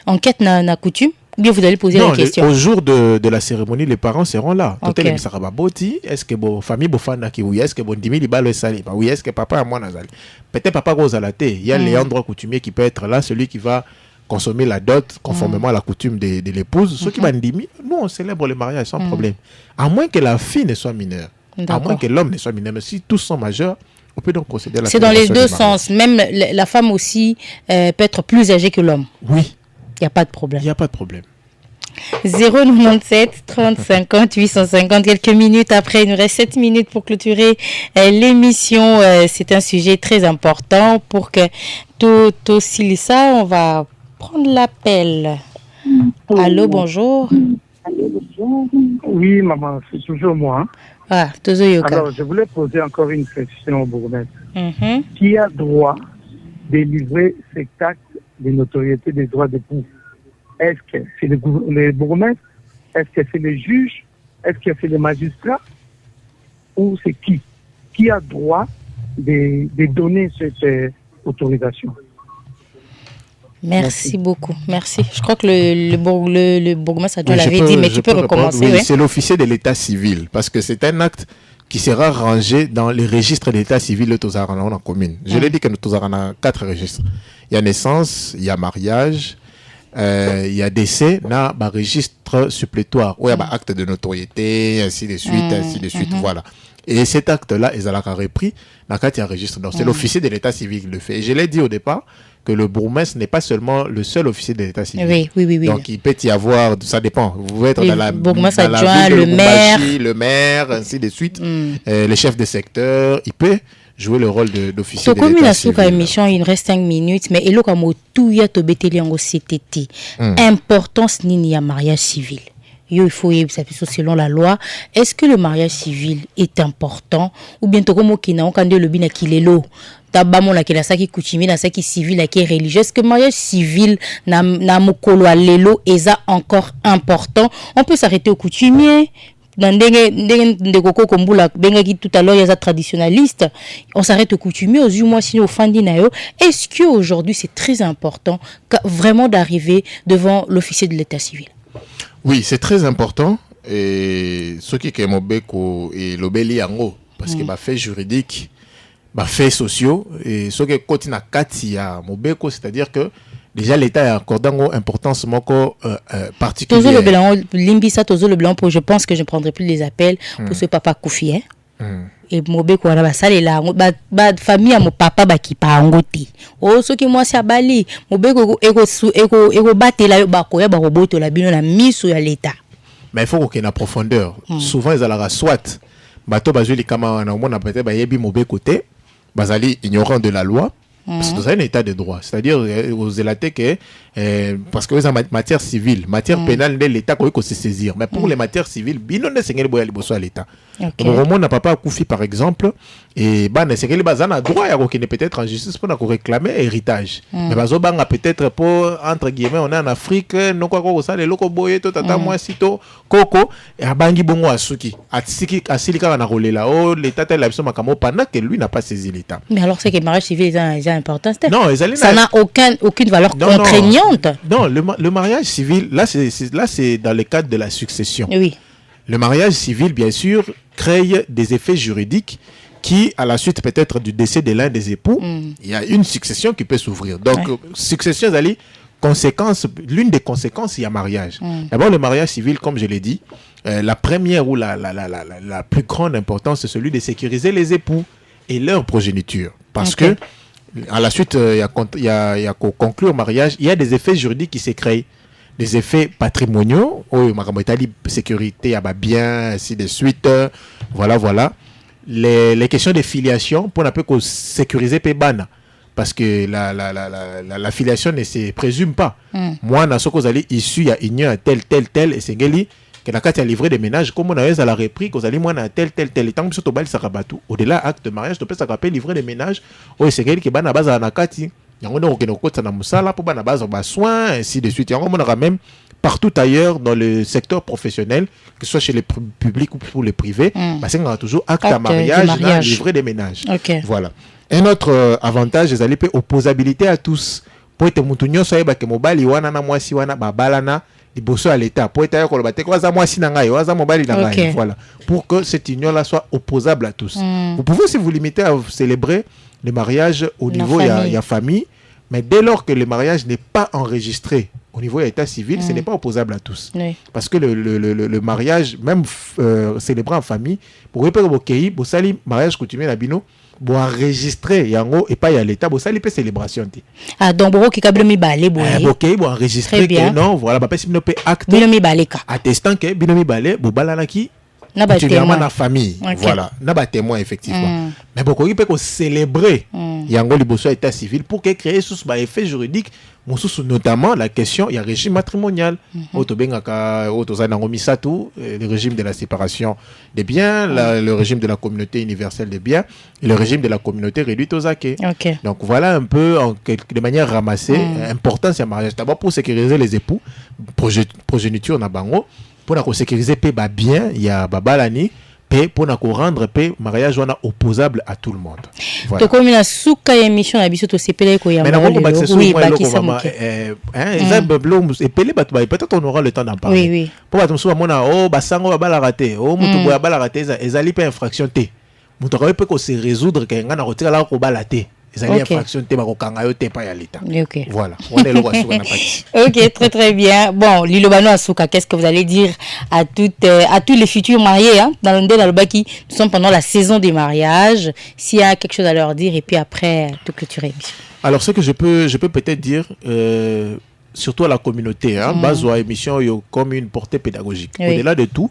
enquête na coutume bien vous allez poser la question. Au jour de la cérémonie les parents seront là. Totel mi saka boti est-ce que bon famille bo fanda ki oui est-ce que bon dimi li balo sali ba oui est-ce que papa à moi nazali. Peut-être papa ko zalaté, il y a les endroits coutumiers qui peut être là celui qui va consommer la dot conformément à la coutume de l'épouse. Ceux qui va dimi nous on célèbre le mariage sans problème. À moins que la fille ne soit mineure. À moins que l'homme ne soit mineur, mais si tous sont majeurs, on peut donc considérer la. C'est dans les deux sens. Même la femme aussi peut être plus âgée que l'homme. Oui. Il n'y a pas de problème. Il n'y a pas de problème. 097 30 50 850. Quelques minutes après, il nous reste 7 minutes pour clôturer l'émission. C'est un sujet très important pour que tout aussi ça, on va prendre l'appel. Allô, bonjour. Oui, maman, c'est toujours moi. Ah, alors, je voulais poser encore une question au bourgmestre. Qui a droit de livrer cet acte de notoriété des droits d'époux? Est-ce que c'est le bourgmestre? Est-ce que c'est le juge? Est-ce que c'est le magistrat? Ou c'est qui? Qui a droit de donner cette autorisation? Merci beaucoup. Merci. Je crois que le bourgmestre a dû l'avait dit, mais tu peux recommencer. Oui, c'est l'officier de l'état civil, parce que c'est un acte qui sera rangé dans les registres de l'état civil de Tozarana en commune. Je l'ai dit que nous avons 4 registres. Il y a naissance, il y a mariage, il y a décès, il y a un registre supplétoire, où il y a un acte de notoriété, ainsi de suite, voilà. Et cet acte-là, ils ont repris dans 4 registres. Donc, c'est l'officier de l'état civil qui le fait. Et je l'ai dit au départ, que le bourgmestre n'est pas seulement le seul officier de l'état civil. Oui. Donc il peut y avoir, ça dépend. Vous pouvez être dans la ville de le maire, ainsi de suite, les chefs de secteur. Il peut jouer le rôle d'officier de l'état civil. Émission, il reste 5 minutes, mais il y a tout y a CTT. Importance ni mariage civil. Il faut selon la loi. Est-ce que le mariage civil est important ou bien comme kina on kande le bina kilelo tabamo la kila saki coutumier na saki civil la qui religieux. Est-ce que le mariage civil na mokolo lelo est encore important? On peut s'arrêter au coutumier. Dans des koko kombula benga qui tout à l'heure il y a traditionnaliste, on s'arrête au coutumier aux mois sinon au fandinayo. Est-ce que aujourd'hui c'est très important vraiment d'arriver devant l'officier de l'état civil? Oui, c'est très important. Et ce qui est mobeko et l'obéli yango parce que bah fait juridique, bah fait sociaux et ce qui est kotina katia mobeko, c'est-à-dire que déjà l'État accorde une importance particulière. Toujours le blanc, Limbisa, toujours le blanc, je pense que je ne prendrai plus les appels pour ce papa Koufi. Et mobe ko na basale la ba famille à mon papa ba ki pa ngoti o so ki moi si abali mobe ko eko batela ba ko ya ba roboto la bino na miso ya l'État. Mais il faut qu'il y ait une profondeur. Souvent ils allaient soit bato bazuli kama na mona peut-être ba yebi mobe côté bazali ignorant de la loi. Parce que c'est un état de droit, c'est-à-dire aux élatés que parce que en matière civile, matière pénale, l'État peut se saisir. Mais pour les matières civiles, bino ne sengeli boya liboso à l'État. Au moment n'a papa Koufi par exemple et ba ne sengeli bazana droit ya ko peut-être en justice pour réclamer héritage. Mais bazo banga peut-être pour entre guillemets on est en Afrique no kwa ko ça le loko boye to tata moi sito koko et abangi bongo asuki atsiki asilika na rolela o l'État tel l'absence makamo pendant que lui n'a pas saisi l'État. Mais alors c'est que le mariage civil est important. Non, ça n'a aucune valeur contraignante. Non, le mariage civil, là c'est dans le cadre de la succession. Oui. Le mariage civil, bien sûr, crée des effets juridiques qui, à la suite peut-être du décès de l'un des époux, il y a une succession qui peut s'ouvrir. Donc, succession, l'une des conséquences, il y a mariage. D'abord, le mariage civil, comme je l'ai dit, la première ou la plus grande importance, c'est celui de sécuriser les époux et leur progéniture. Parce que à la suite, il y a qu'au conclure mariage, il y a des effets juridiques qui se créent, des effets patrimoniaux, sécurité, bien, ainsi de suite, voilà. Les questions de filiation, pour un peu sécuriser Pébana, parce que la filiation ne se présume pas. Moi, dans ce que vous allez issu, il y a union tel, et c'est que la carte a livré des ménages comme on a la repris qu'on allait moi tel et tant que ce tobal sarabatu au-delà acte de mariage tu peux ça rappeler livrer des ménages au c'est qui bana base na kati yango na okeno kota na musala pour bana base ba soins ainsi de suite yango on même partout ailleurs dans le secteur professionnel que ce soit chez les publics ou pour les privés parce qu'on a toujours acte à mariage livrer des ménages. Voilà un autre avantage les alliés opposabilité à tous pour être mutunyo so yeba ke mobali wana na mwasi wana babalana liboso à l'État pour être ko lobate ko za mwasi na ngai waza mobali na ngai voilà pour que cette union là soit opposable à tous. Vous pouvez aussi vous limiter à célébrer le mariage au niveau il y a famille mais dès lors que le mariage n'est pas enregistré au niveau de l'état civil ce n'est pas opposable à tous parce que le mariage même célébré en famille pour repérer vos pays vous sali mariage coutumier na bino bon enregistrer yango et pas y a l'état bon ça les célébration donc boko ki kabilo mi balé boye OK bon enregistrer que non voilà ba pesi bino pe acte bino mi balé ka attestant que bino mi balé bo balana ki na ba témoin na famille voilà na ba témoin effectivement mais boko ki peut ko célébrer yango liboso état civil pour que créer sous ba effet juridique notamment la question il y a régime matrimonial otobengaka otozana misatu le régime de la séparation des biens le régime de la communauté universelle des biens et le régime de la communauté réduite aux acquis. Donc voilà un peu de manière ramassée importance du mariage d'abord pour sécuriser les époux progéniture na bango pour na sécuriser pe ba bien il y a babalani pour nous rendre mariage opposable à tout le monde. Voilà. Donc, on a souka émission à biso to sepele ko ya peut-être on aura le temps d'en parler. Oui. Pour battre souba mona basango babala raté mutu boya bala raté ezali pe infraction té. Mutu ka peut ko se résoudre que ngana rotika la ko balaté. Ezali infraction té ba ko kanga yo té pa ya l'état. Voilà, on est le roi souka na pati. OK, très bien. Bon, Lilobano Asuka, qu'est-ce que vous allez dire à tous les futurs mariés dans le Baki, nous sommes pendant la saison des mariages, s'il y a quelque chose à leur dire et puis après de clôturer. Alors ce que je peux peut-être dire surtout à la communauté base émission comme une portée pédagogique. Au-delà de tout,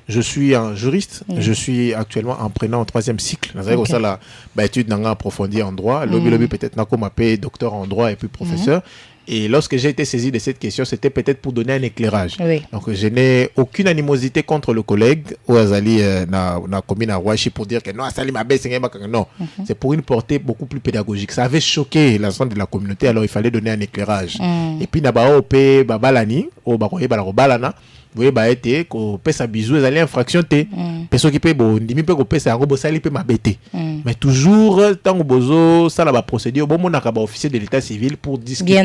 je suis un juriste, je suis actuellement en prenant en 3e cycle. Dans ça étude nanga approfondie en droit, lobby peut-être nako m'appelle docteur en droit et puis professeur. Et lorsque j'ai été saisi de cette question, c'était peut-être pour donner un éclairage. Donc je n'ai aucune animosité contre le collègue ou Azali na commune à Rouachi pour dire que non, Azali m'a baissé non. C'est pour une portée beaucoup plus pédagogique. Ça avait choqué l'ensemble de la communauté, alors il fallait donner un éclairage. Et puis naba opé babalani ou bakoye balana. Vous voyez ba été ko pesa bisou ezali infraction té personne qui peut bon ndimi peut ko pesa yango bo sali peut m'abêter mais toujours tant bozo ça la procédure bon monaka ba officier de l'état civil pour discuter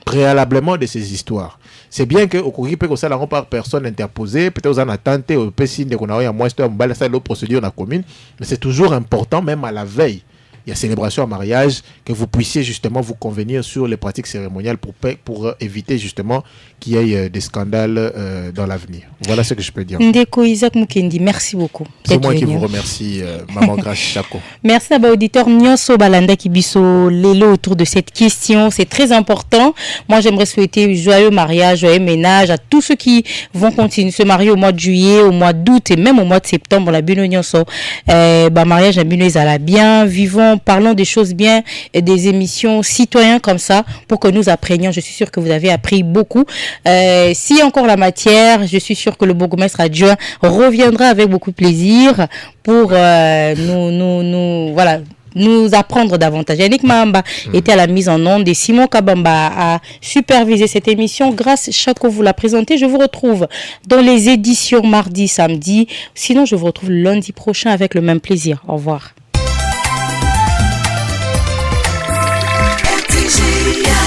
préalablement de ces histoires. C'est bien que au koki peut ko sala par personne interposée peut-être aux en attente au pesi de qu'on a moi histoire mbala ça l'autre procédure na commune mais c'est toujours important même à la veille il y a célébration à mariage, que vous puissiez justement vous convenir sur les pratiques cérémoniales pour éviter justement qu'il y ait des scandales dans l'avenir. Voilà ce que je peux dire. Ndeko Isaac Mukendi, merci beaucoup. C'est moi qui vous remercie, Maman Grace Chaco. Merci à l'auditeur Nyonso Balanda Kibiso Lelo autour de cette question. C'est très important. Moi, j'aimerais souhaiter joyeux mariage, joyeux ménage à tous ceux qui vont continuer se marier au mois de juillet, au mois d'août et même au mois de septembre. La Bino Nyonso, mariage à Bino Izala bien. Vivons, parlons des choses bien et des émissions citoyens comme ça pour que nous apprenions. Je suis sûre que vous avez appris beaucoup. S'il y a encore la matière, je suis sûre que le bourgmestre adjoint reviendra avec beaucoup de plaisir pour nous apprendre davantage. Yannick Mahamba était à la mise en onde et Simon Kabamba a supervisé cette émission. Grâce Chaco vous l'a présenté. Je vous retrouve dans les éditions mardi, samedi. Sinon, je vous retrouve lundi prochain avec le même plaisir. Au revoir. RTGA.